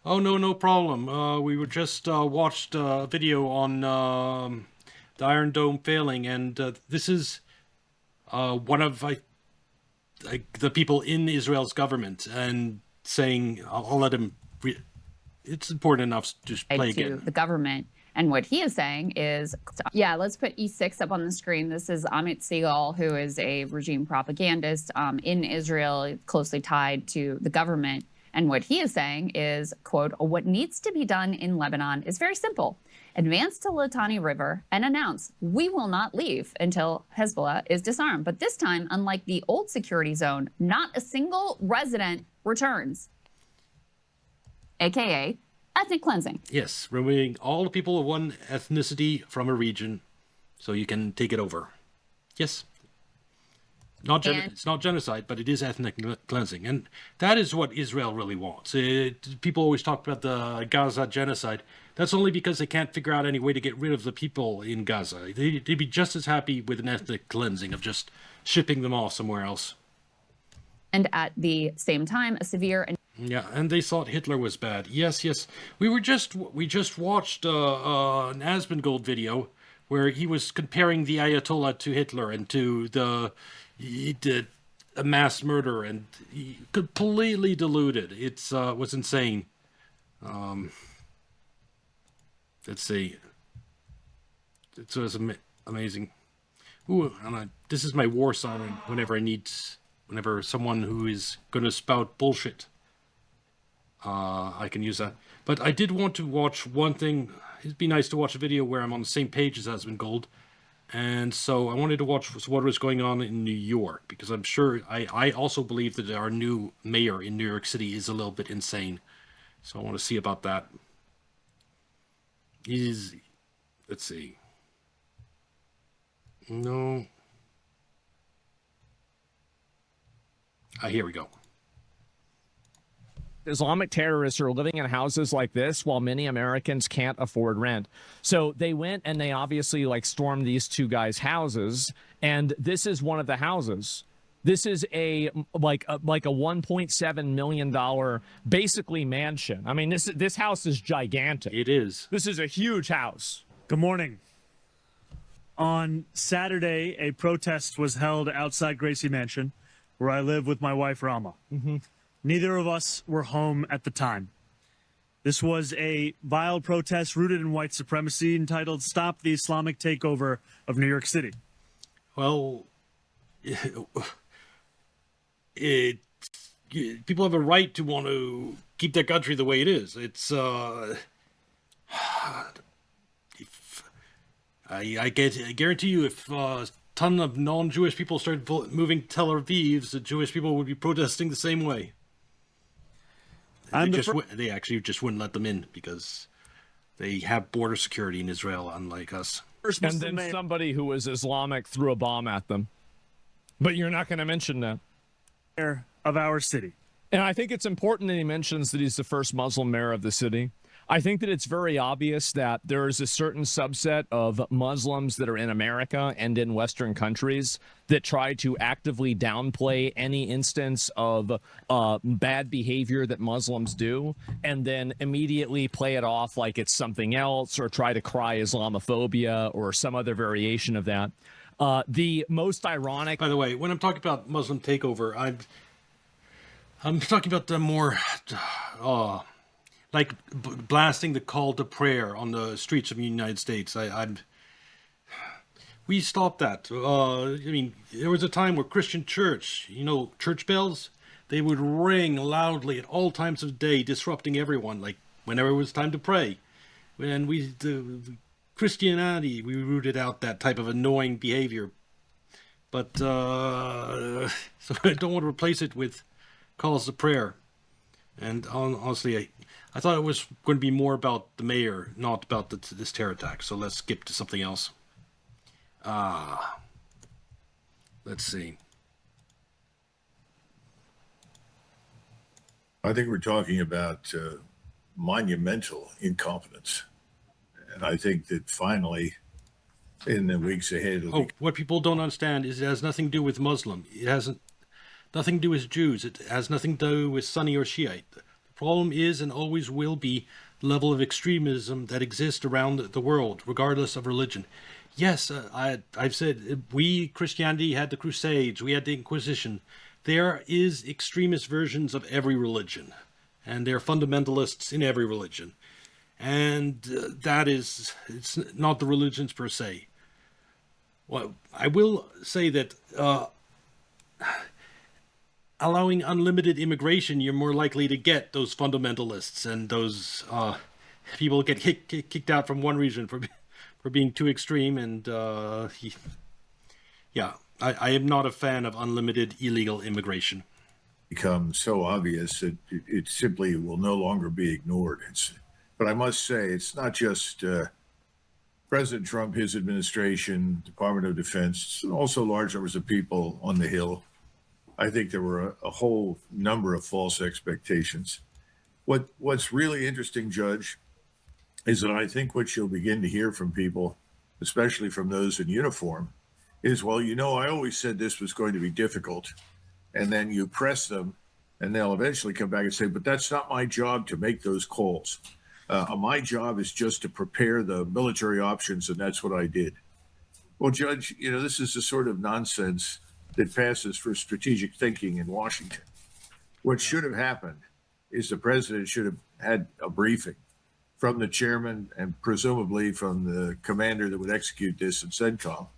Oh, no problem. We were just watched a video on the Iron Dome failing, and this is one of the people in Israel's government, and saying, I'll let him. It's important enough to play again. The government. And what he is saying is, yeah, let's put E6 up on the screen. This is Amit Segal, who is a regime propagandist in Israel, closely tied to the government. And what he is saying is, quote, what needs to be done in Lebanon is very simple. Advance to Litani River and announce we will not leave until Hezbollah is disarmed. But this time, unlike the old security zone, not a single resident returns, aka ethnic cleansing. Yes, removing all the people of one ethnicity from a region so you can take it over. Yes. It's not genocide, but it is ethnic cleansing. And that is what Israel really wants. People always talk about the Gaza genocide. That's only because they can't figure out any way to get rid of the people in Gaza. They'd be just as happy with an ethnic cleansing of just shipping them off somewhere else. And at the same time, a severe... Yeah, and they thought Hitler was bad. Yes. We just watched an Asmongold video where he was comparing the Ayatollah to Hitler and to he did a mass murder, and he completely deluded. It was insane. Let's see. It was amazing. Ooh, this is my war song whenever someone who is going to spout bullshit. I can use that. But I did want to watch one thing. It'd be nice to watch a video where I'm on the same page as Asmongold. And so I wanted to watch what was going on in New York, because I'm sure I also believe that our new mayor in New York City is a little bit insane. So I want to see about that. Let's see. No. Here we go. Islamic terrorists are living in houses like this while many Americans can't afford rent. So they went and they obviously stormed these two guys' houses, and this is one of the houses. This is a $1.7 million basically mansion. I mean, this house is gigantic. It is. This is a huge house. Good morning. On Saturday, a protest was held outside Gracie Mansion, where I live with my wife, Rama. Neither of us were home at the time. This was a vile protest rooted in white supremacy entitled Stop the Islamic Takeover of New York City. Well, people have a right to want to keep their country the way it is. It's I guarantee you, if a ton of non-Jewish people started moving to Tel Aviv, the Jewish people would be protesting the same way. They actually just wouldn't let them in because They have border security in Israel, unlike us. And then somebody who was Islamic threw a bomb at them. But you're not going to mention that. Of our city. And I think it's important that he mentions that he's the first Muslim mayor of the city. I think that it's very obvious that there is a certain subset of Muslims that are in America and in Western countries that try to actively downplay any instance of bad behavior that Muslims do, and then immediately play it off like it's something else, or try to cry Islamophobia or some other variation of that. The most ironic... By the way, when I'm talking about Muslim takeover, I'm talking about the more... like blasting the call to prayer on the streets of the United States. We stopped that. I mean, there was a time where Christian church, church bells, they would ring loudly at all times of day, disrupting everyone, like whenever it was time to pray. When Christianity, we rooted out that type of annoying behavior. But, so I don't want to replace it with calls to prayer. And honestly, I thought it was going to be more about the mayor, not about this terror attack. So let's skip to something else. Let's see. I think we're talking about monumental incompetence. And I think that finally, in the weeks ahead... What people don't understand is it has nothing to do with Muslim. It hasn't nothing to do with Jews. It has nothing to do with Sunni or Shiite. The problem is and always will be the level of extremism that exists around the world, regardless of religion. Yes, I've said Christianity had the Crusades, we had the Inquisition. There is extremist versions of every religion, and there are fundamentalists in every religion. And it's not the religions per se. Well, I will say that allowing unlimited immigration, you're more likely to get those fundamentalists and those people get kicked out from one region for being too extreme. And I am not a fan of unlimited illegal immigration. Become so obvious that it simply will no longer be ignored. But I must say, it's not just President Trump, his administration, Department of Defense, also large numbers of people on the Hill. I think there were a whole number of false expectations. What's really interesting, Judge, is that I think what you'll begin to hear from people, especially from those in uniform, is, well, I always said this was going to be difficult. And then you press them, and they'll eventually come back and say, but that's not my job to make those calls. My job is just to prepare the military options, and that's what I did. Well, Judge, this is the sort of nonsense that passes for strategic thinking in Washington. What should have happened is the president should have had a briefing from the chairman and presumably from the commander that would execute this in CENTCOM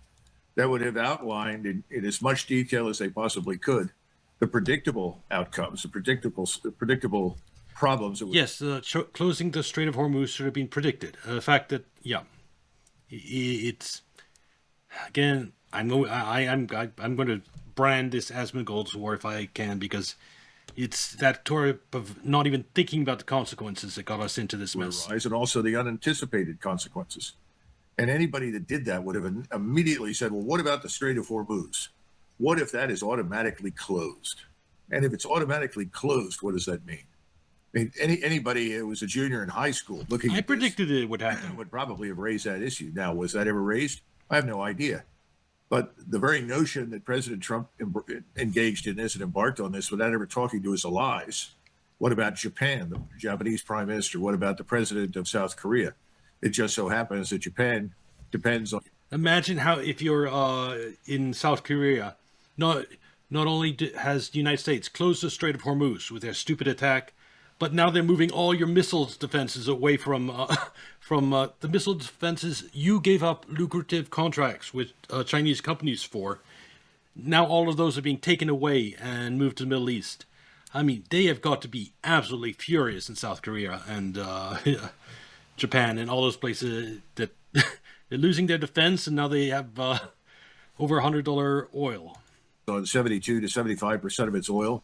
that would have outlined in as much detail as they possibly could the predictable outcomes, the predictable problems. Yes, closing the Strait of Hormuz should have been predicted. The fact that, it's again, I'm going to brand this as Gulf's War if I can, because it's that type of not even thinking about the consequences that got us into this mess. And also the unanticipated consequences. And anybody that did that would have immediately said, well, what about the Strait of Hormuz? What if that is automatically closed? And if it's automatically closed, what does that mean? I mean, anybody who was a junior in high school looking at predicted it would happen. Would probably have raised that issue. Now, was that ever raised? I have no idea. But the very notion that President Trump engaged in this and embarked on this without ever talking to his allies. What about Japan, the Japanese prime minister? What about the president of South Korea? It just so happens that Japan depends on... Imagine how if you're in South Korea, not only has the United States closed the Strait of Hormuz with their stupid attack, but now they're moving all your missiles defenses away from the missile defenses you gave up lucrative contracts with Chinese companies for. Now all of those are being taken away and moved to the Middle East. I mean, they have got to be absolutely furious in South Korea and Japan and all those places that they're losing their defense, and now they have over $100 oil. On 72 to 75% of its oil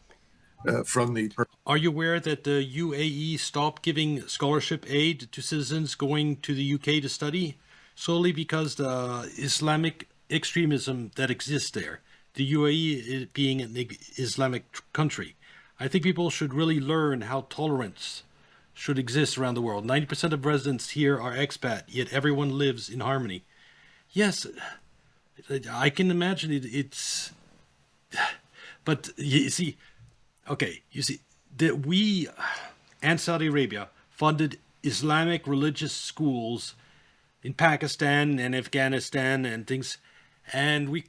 from the. Are you aware that the UAE stopped giving scholarship aid to citizens going to the UK to study solely because the Islamic extremism that exists there? The UAE being an Islamic country. I think people should really learn how tolerance should exist around the world. 90% of residents here are expat, yet everyone lives in harmony. Yes, I can imagine it's... But you see, that we and Saudi Arabia funded Islamic religious schools in Pakistan and Afghanistan and things, and we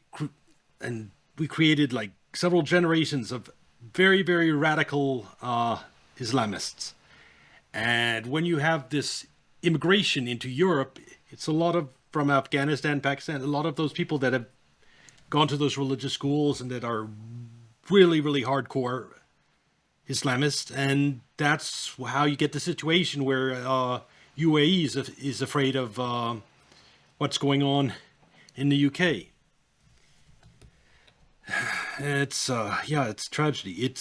created like several generations of very, very radical Islamists. And when you have this immigration into Europe, it's a lot of, from Afghanistan, Pakistan, a lot of those people that have gone to those religious schools and that are really, really hardcore Islamists. And that's how you get the situation where UAE is afraid of what's going on in the UK. It's it's tragedy.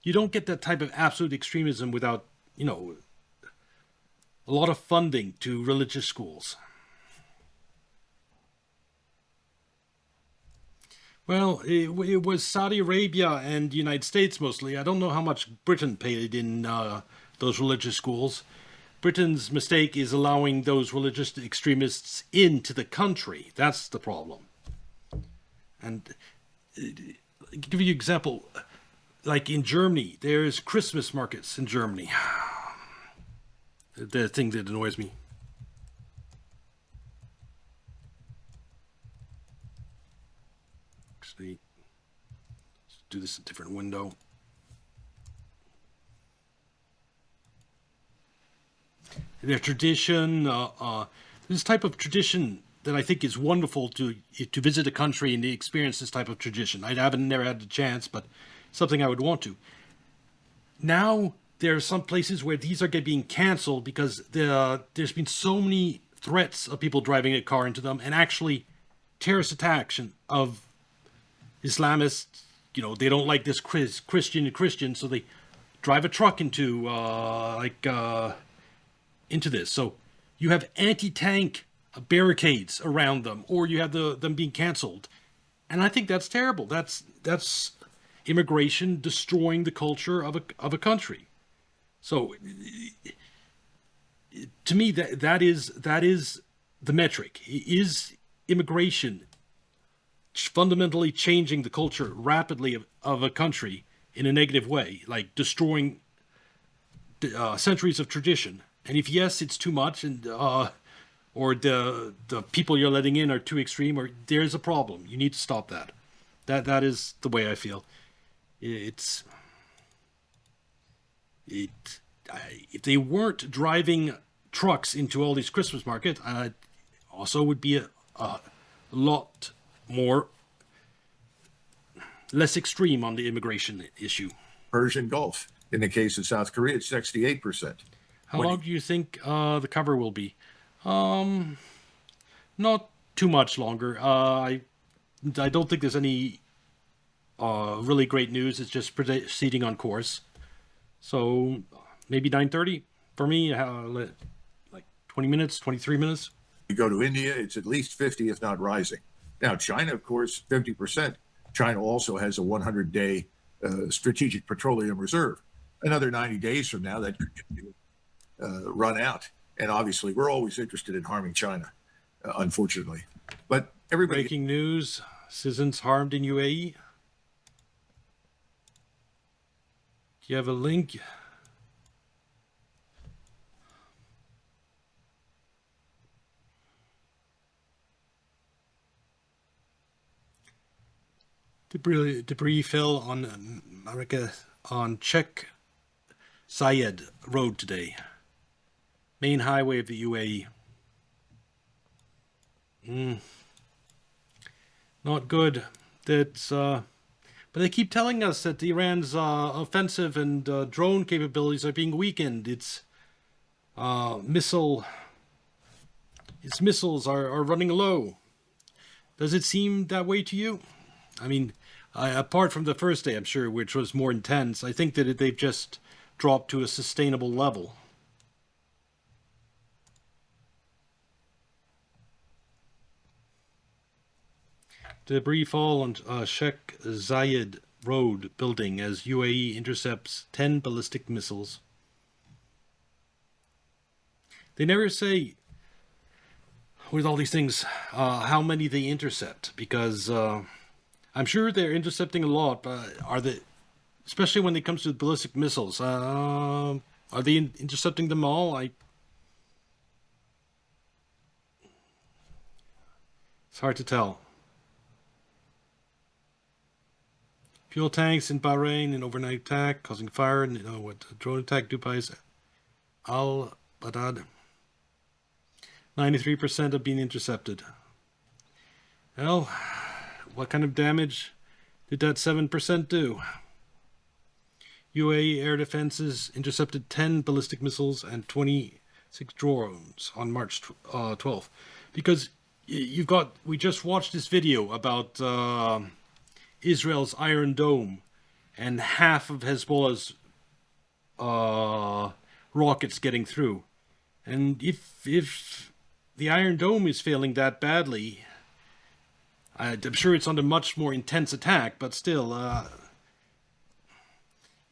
You don't get that type of absolute extremism without, a lot of funding to religious schools. Well, it was Saudi Arabia and the United States mostly. I don't know how much Britain paid in those religious schools. Britain's mistake is allowing those religious extremists into the country. That's the problem. And I'll give you an example. Like in Germany, there's Christmas markets in Germany. The thing that annoys me. Actually, let's do this in a different window. Their tradition, this type of tradition that I think is wonderful to visit a country and experience this type of tradition. I haven't never had the chance, but something I would want to. Now there are some places where these are being canceled because there's been so many threats of people driving a car into them, and actually terrorist attacks of Islamists. They don't like this Christian, so they drive a truck into this. So you have anti-tank barricades around them, or you have them being canceled, and I think that's terrible. That's immigration destroying the culture of a country. So to me, that is the metric. Is immigration fundamentally changing the culture rapidly of a country in a negative way, like destroying centuries of tradition? And if yes, it's too much, and or the people you're letting in are too extreme, or there's a problem. You need to stop that. That is the way I feel. If they weren't driving trucks into all these Christmas markets, also would be a lot less extreme on the immigration issue. Persian Gulf. In the case of South Korea, it's 68%. How long do you think the cover will be? Not too much longer. I don't think there's any really great news. It's just proceeding on course. So maybe 9:30 for me. Like 20 minutes, 23 minutes. You go to India, it's at least 50, if not rising. Now, China, of course, 50%. China also has a 100-day strategic petroleum reserve. Another 90 days from now, that could run out. And obviously, we're always interested in harming China, unfortunately. But everybody... Breaking news, citizens harmed in UAE. Do you have a link? Debris fell on Sheikh Zayed Road today. Main highway of the UAE. Not good. That's but they keep telling us that Iran's offensive and drone capabilities are being weakened. Its missiles are running low. Does it seem that way to you? I mean, apart from the first day, I'm sure, which was more intense, I think that they've just dropped to a sustainable level. Debris fall on Sheikh Zayed Road building as UAE intercepts 10 ballistic missiles. They never say, with all these things, how many they intercept, because I'm sure they're intercepting a lot, but are they, especially when it comes to ballistic missiles, are they intercepting them all? It's hard to tell. Fuel tanks in Bahrain, an overnight attack causing fire, and drone attack Dubai's Al Badad. 93% have been intercepted. Well, what kind of damage did that 7% do? UAE air defenses intercepted 10 ballistic missiles and 26 drones on March 12th. Because we just watched this video about Israel's Iron Dome and half of Hezbollah's rockets getting through. And if the Iron Dome is failing that badly, I'm sure it's under much more intense attack, but still,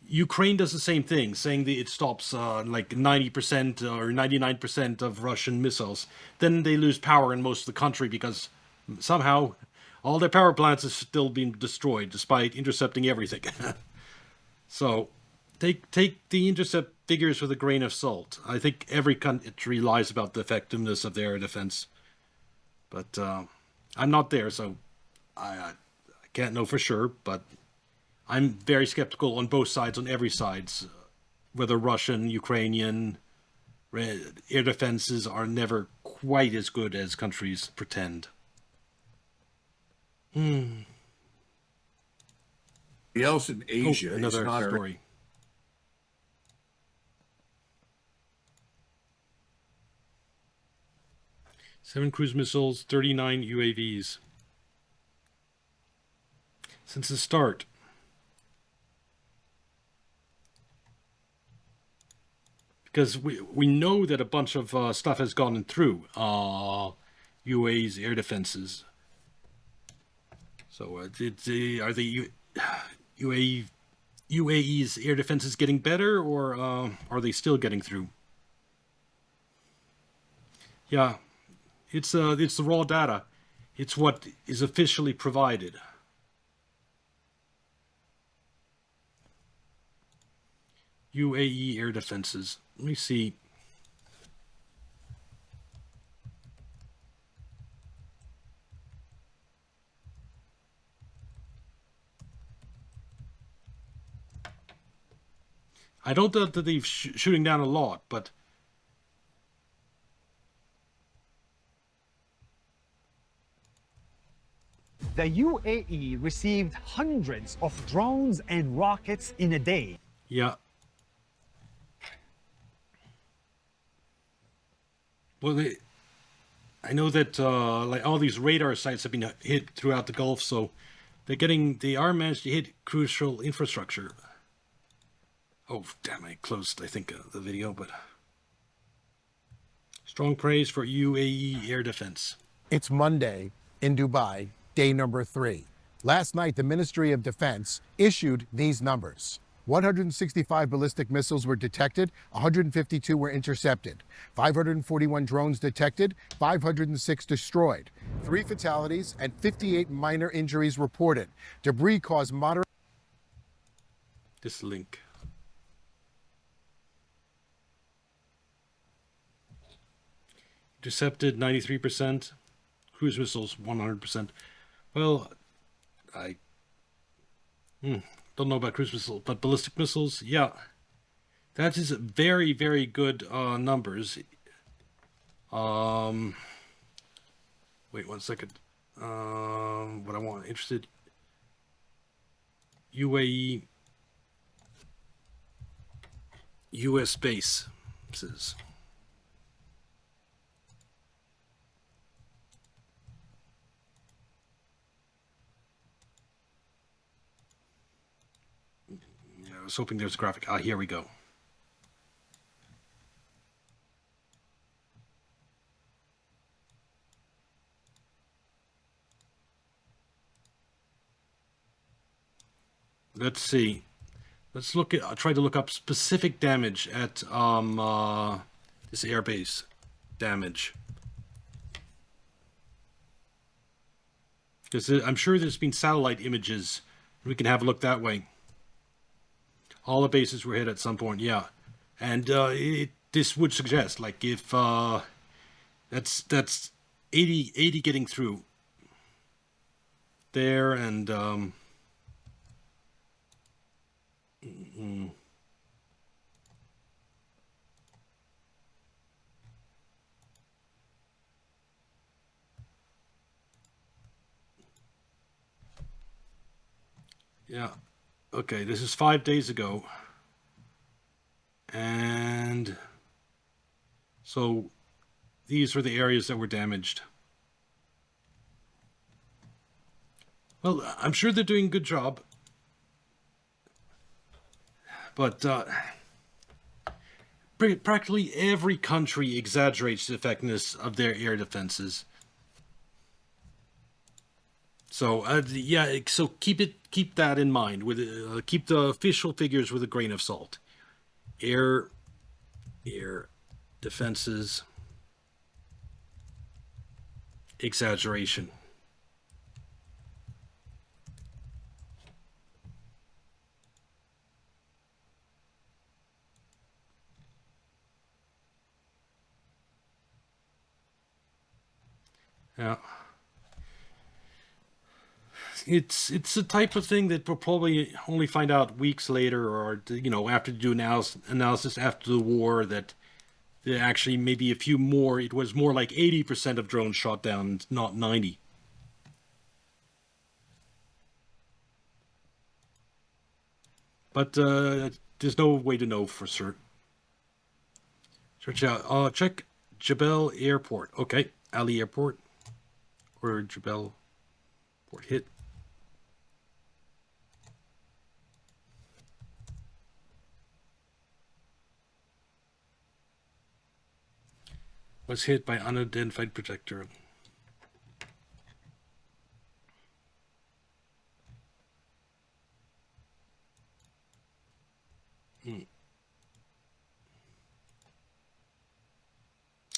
Ukraine does the same thing, saying that it stops like 90% or 99% of Russian missiles. Then they lose power in most of the country because somehow all their power plants are still being destroyed despite intercepting everything. So take the intercept figures with a grain of salt. I think every country lies about the effectiveness of their defense. But I'm not there, so I can't know for sure, but I'm very skeptical on both sides, on every side, whether Russian, Ukrainian air defenses are never quite as good as countries pretend. The else in Asia another is not story. Seven cruise missiles, 39 UAVs. Since the start. Because we know that a bunch of stuff has gone through UAE's air defenses. So are the UAE's air defenses getting better, or are they still getting through? Yeah, it's the raw data. It's what is officially provided. UAE air defenses. Let me see. I don't doubt that they're shooting down a lot, but the UAE received hundreds of drones and rockets in a day. Yeah. Well, I know that like all these radar sites have been hit throughout the Gulf, so they are managed to hit crucial infrastructure. Oh, damn, I closed, I think, the video, but strong praise for UAE air defense. It's Monday in Dubai, day number 3. Last night, the Ministry of Defense issued these numbers. 165 ballistic missiles were detected, 152 were intercepted, 541 drones detected, 506 destroyed, 3 fatalities, and 58 minor injuries reported. Debris caused moderate... This link. Intercepted 93%, cruise missiles 100%. Well, I don't know about cruise missiles, but ballistic missiles, yeah. That is very, very good numbers. Wait 1 second. What I want, interested. UAE, US bases. was hoping there's a graphic. Ah, here we go. Let's see. Let's look at. I'll try to look up specific damage at this airbase damage, because I'm sure there's been satellite images. We can have a look that way. All the bases were hit at some point, yeah, and this would suggest, like, if that's 80 getting through there, and yeah. Okay, this is 5 days ago. And so these were the areas that were damaged. Well, I'm sure they're doing a good job. But practically every country exaggerates the effectiveness of their air defenses. So yeah, so keep that in mind. With keep the official figures with a grain of salt. Air defenses, exaggeration. Yeah. It's the type of thing that we'll probably only find out weeks later, or, you know, after you do analysis after the war, that there actually maybe a few more. It was more like 80% of drones shot down, not 90. But there's no way to know for certain. Search out. Check Jebel Airport. Okay, Ali Airport or Jebel Port hit. Was hit by unidentified projectile. Hmm.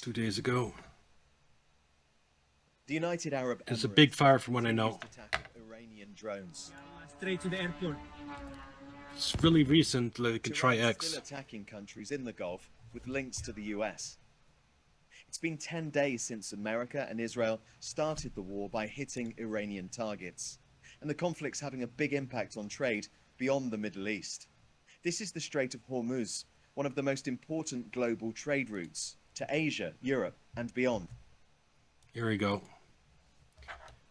2 days ago. The United Arab Emirates. It's a big fire from what I know. Attack Iranian drones. Straight to the airport. It's really recent. Like, you can try Tehran is X. still attacking countries in the Gulf with links to the US. It's been 10 days since America and Israel started the war by hitting Iranian targets. And the conflict's having a big impact on trade beyond the Middle East. This is the Strait of Hormuz, one of the most important global trade routes to Asia, Europe, and beyond. Here we go.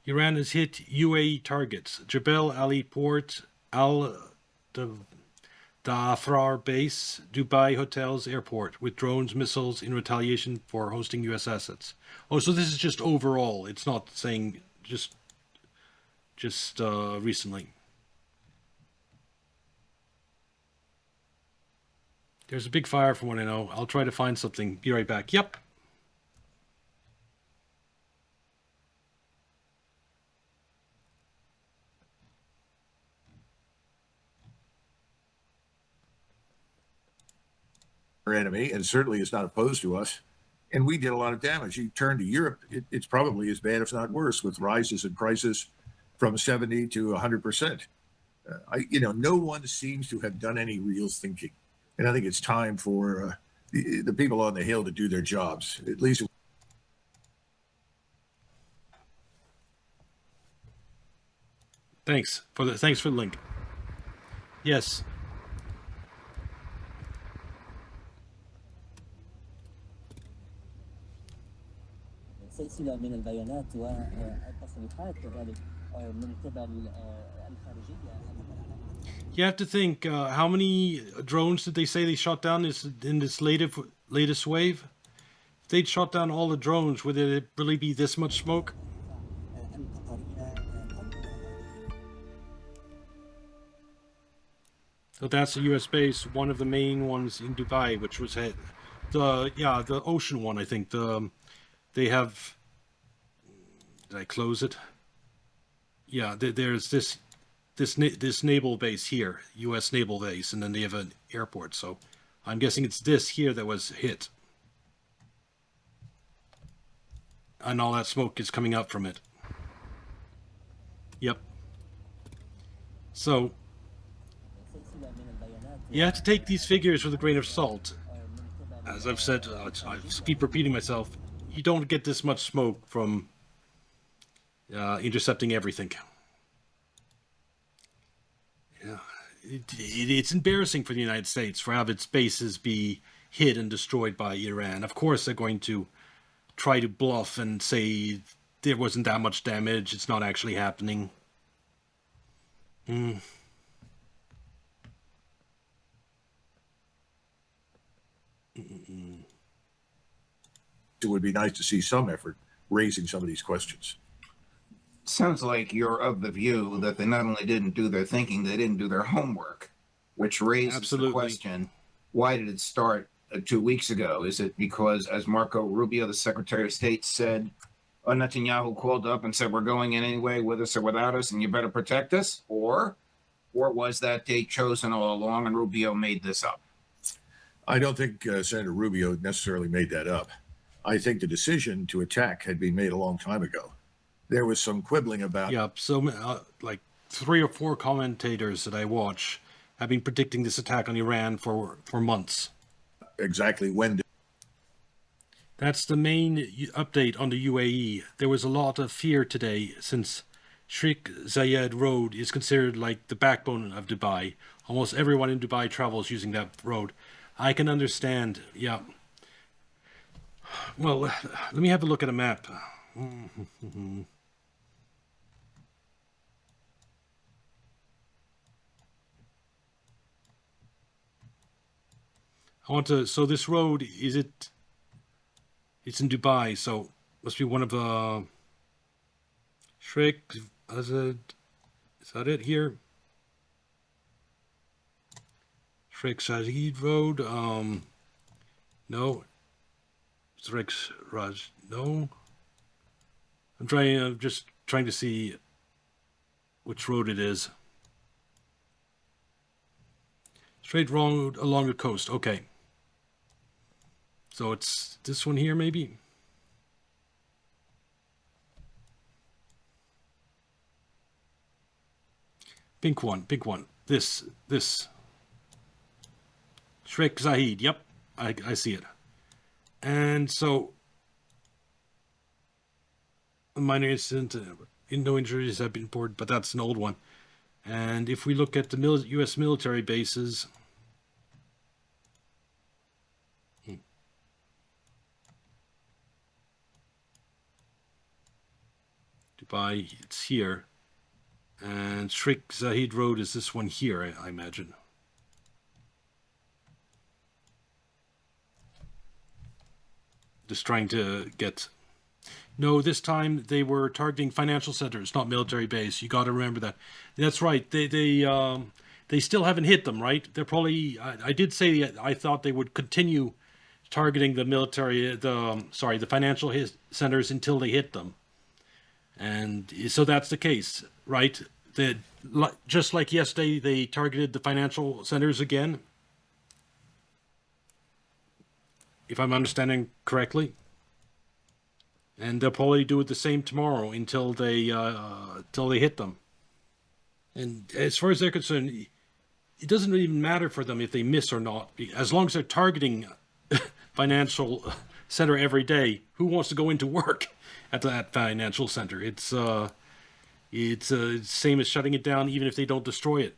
Iran has hit UAE targets. Jebel Ali Port, Al Dhafar Base, Dubai Hotels Airport, with drones, missiles in retaliation for hosting U.S. assets. Oh, so this is just overall. It's not saying just recently. There's a big fire from what I know. I'll try to find something. Be right back. Yep. Our enemy, and certainly is not opposed to us. And we did a lot of damage. You turn to Europe, it's probably as bad, if not worse, with rises in prices from 70 to 100%. No one seems to have done any real thinking. And I think it's time for the people on the Hill to do their jobs, at least. Thanks for the link. Yes. سلسلة من البيانات والتصريحات كذلك من قبل الخارجية. You have to think, how many drones did they say they shot down in this latest wave? If they'd shot down all the drones, would it really be this much smoke? So that's a U.S. base, one of the main ones in Dubai, which was hit. The ocean one, I think. They have. Did I close it? Yeah, there's this naval base here, U.S. naval base, and then they have an airport. So I'm guessing it's this here that was hit, and all that smoke is coming up from it. Yep. So you have to take these figures with a grain of salt. As I've said, I keep repeating myself. You don't get this much smoke from intercepting everything. Yeah, it's embarrassing for the United States for have its bases be hit and destroyed by Iran. Of course, they're going to try to bluff and say there wasn't that much damage. It's not actually happening. It would be nice to see some effort raising some of these questions. Sounds like you're of the view that they not only didn't do their thinking, they didn't do their homework, which raises the question, why did it start 2 weeks ago? Is it because, as Marco Rubio, the Secretary of State, said, Netanyahu called up and said, we're going in anyway, with us or without us, and you better protect us? Or was that date chosen all along and Rubio made this up? I don't think Senator Rubio necessarily made that up. I think the decision to attack had been made a long time ago. There was some quibbling about... Yeah, so like 3 or 4 commentators that I watch have been predicting this attack on Iran for months. Exactly when... That's the main update on the UAE. There was a lot of fear today since Sheikh Zayed Road is considered like the backbone of Dubai. Almost everyone in Dubai travels using that road. I can understand, yeah. Well, let me have a look at a map. So this road, it's in Dubai, so must be one of the Sheikh Zayed, is that it here? Sheikh Zayed Road, no. Sheikh Raj, no. I'm just trying to see which road it is. Straight road along the coast, okay. So it's this one here, maybe? Pink one. This. Sheikh Zayed, yep, I see it. And so, a minor incident, no injuries have been reported, but that's an old one. And if we look at the U.S. military bases, Dubai, it's here. And Sheikh Zayed Road is this one here, I imagine. Just trying to get... No, this time they were targeting financial centers, not military base. You got to remember that. That's right. They still haven't hit them, right? They're probably... I did say I thought they would continue targeting the military, the financial centers until they hit them. And so that's the case, right? Just like yesterday, they targeted the financial centers again. If I'm understanding correctly. And they'll probably do it the same tomorrow until they hit them. And as far as they're concerned, it doesn't even matter for them if they miss or not. As long as they're targeting financial center every day, who wants to go into work at that financial center? It's same as shutting it down, even if they don't destroy it.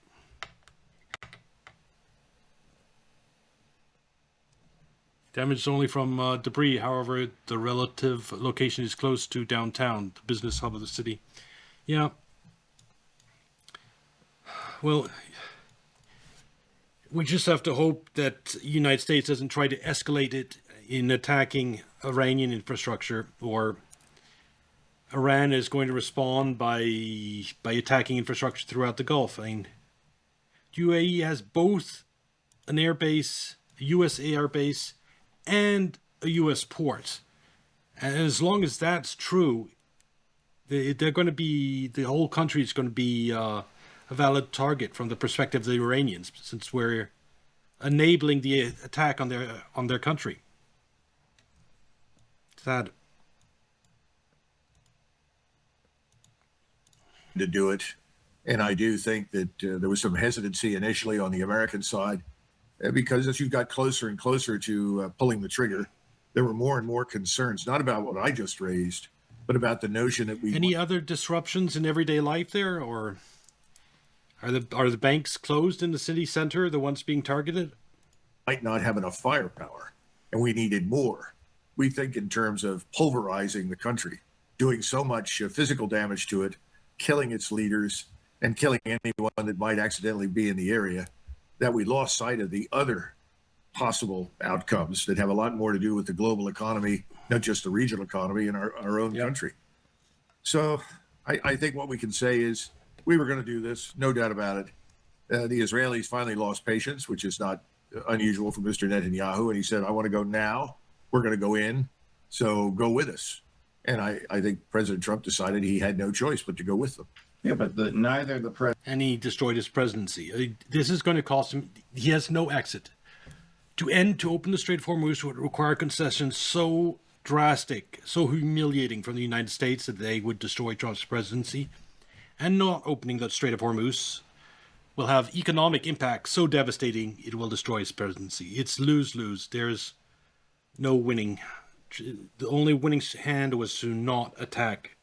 Damage only from debris. However, the relative location is close to downtown, the business hub of the city. Yeah. Well, we just have to hope that the United States doesn't try to escalate it in attacking Iranian infrastructure, or Iran is going to respond by attacking infrastructure throughout the Gulf. I mean, UAE has both an airbase, a U.S. airbase, and a U.S. port. And as long as that's true, they're going to be, the whole country is going to be a valid target from the perspective of the Iranians, since we're enabling the attack on their country. Sad. To do it. And I do think that there was some hesitancy initially on the American side because as you got closer and closer to pulling the trigger, there were more and more concerns, not about what I just raised, but about the notion that we... Any other disruptions in everyday life there, or are the banks closed in the city center, the ones being targeted? Might not have enough firepower, and we needed more. We think in terms of pulverizing the country, doing so much physical damage to it, killing its leaders, and killing anyone that might accidentally be in the area, that we lost sight of the other possible outcomes that have a lot more to do with the global economy, not just the regional economy in our own country. So I think what we can say is we were going to do this, no doubt about it. The Israelis finally lost patience, which is not unusual for Mr. Netanyahu, and he said, I want to go now. We're going to go in, so go with us. And I think President Trump decided he had no choice but to go with them. Yeah, but neither the president... And he destroyed his presidency. This is going to cost him... He has no exit. To open the Strait of Hormuz would require concessions so drastic, so humiliating from the United States that they would destroy Trump's presidency. And not opening the Strait of Hormuz will have economic impact so devastating it will destroy his presidency. It's lose-lose. There's no winning. The only winning hand was to not attack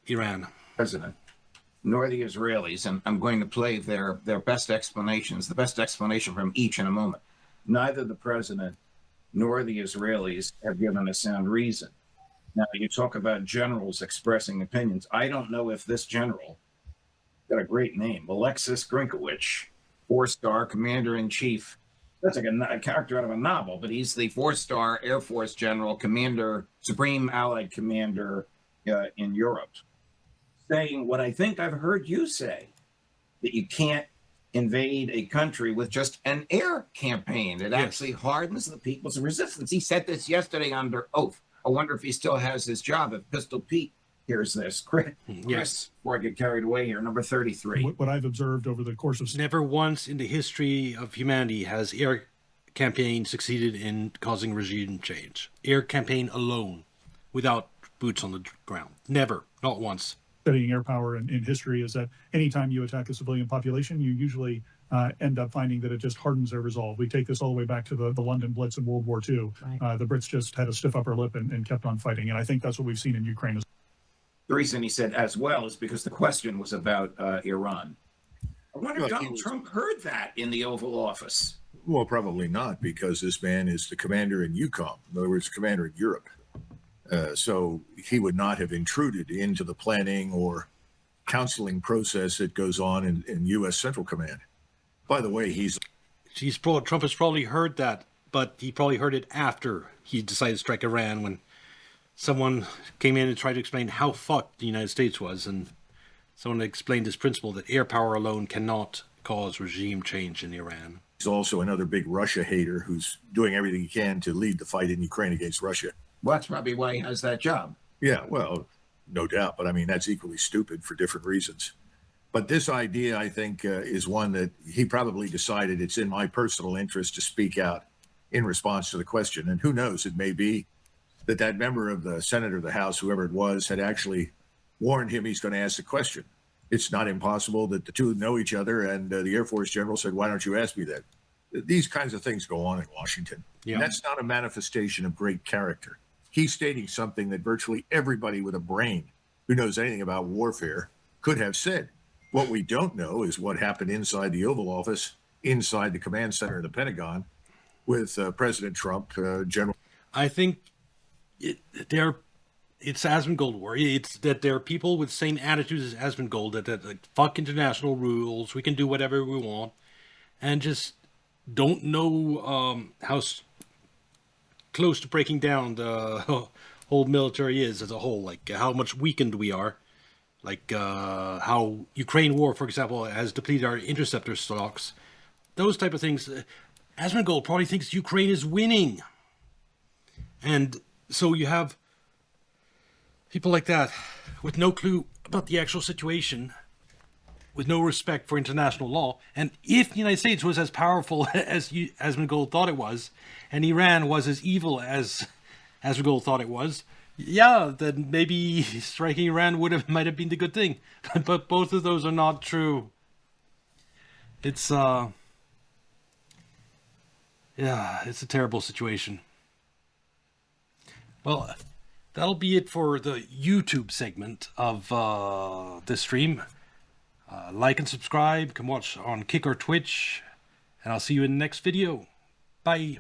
Iran. President, nor the Israelis, and I'm going to play their best explanations, the best explanation from each in a moment. Neither the president nor the Israelis have given a sound reason. Now, you talk about generals expressing opinions. I don't know if this general, got a great name, Alexis Grinkowicz, 4-star commander-in-chief. That's like a character out of a novel, but he's the 4-star Air Force general, commander, supreme allied commander in Europe, saying what I think I've heard you say, that you can't invade a country with just an air campaign. It actually hardens the people's resistance. He said this yesterday under oath. I wonder if he still has his job, if Pistol Pete hears this. Chris, before I get carried away here, number 33. What I've observed over the course of... Never once in the history of humanity has air campaign succeeded in causing regime change. Air campaign alone, without boots on the ground. Never, not once. Studying air power in history is that anytime you attack a civilian population, you usually end up finding that it just hardens their resolve. We take this all the way back to the London Blitz in World War II. Right. The Brits just had a stiff upper lip and kept on fighting. And I think that's what we've seen in Ukraine. The reason he said as well is because the question was about Iran. I wonder if Donald Trump heard that in the Oval Office. Well, probably not, because this man is the commander in EUCOM. In other words, commander in Europe. So he would not have intruded into the planning or counseling process that goes on in U.S. Central Command. By the way, Trump has probably heard that, but he probably heard it after he decided to strike Iran, when someone came in and tried to explain how fucked the United States was, and someone explained this principle that air power alone cannot cause regime change in Iran. He's also another big Russia hater who's doing everything he can to lead the fight in Ukraine against Russia. Well, that's probably why he has that job. Yeah, well, no doubt. But I mean, that's equally stupid for different reasons. But this idea, I think, is one that he probably decided it's in my personal interest to speak out in response to the question. And who knows, it may be that member of the Senate or the House, whoever it was, had actually warned him he's going to ask the question. It's not impossible that the two know each other, and the Air Force general said, why don't you ask me that? These kinds of things go on in Washington. Yeah. And that's not a manifestation of great character. He's stating something that virtually everybody with a brain who knows anything about warfare could have said. What we don't know is what happened inside the Oval Office, inside the command center of the Pentagon, with President Trump, General. I think it's Asmongold war. It's that there are people with the same attitudes as Asmongold, that like, fuck international rules, we can do whatever we want, and just don't know how close to breaking down the whole military is as a whole, like how much weakened we are. like how Ukraine war, for example, has depleted our interceptor stocks. Those type of things. Asmongold probably thinks Ukraine is winning. And so you have people like that with no clue about the actual situation, with no respect for international law. And if the United States was as powerful as Asmongold thought it was, and Iran was as evil as Asmongold thought it was, yeah, then maybe striking Iran might have been the good thing. But both of those are not true. It's yeah, it's a terrible situation. Well, that'll be it for the YouTube segment of this stream. Like and subscribe. You can watch on Kick or Twitch. And I'll see you in the next video. Bye.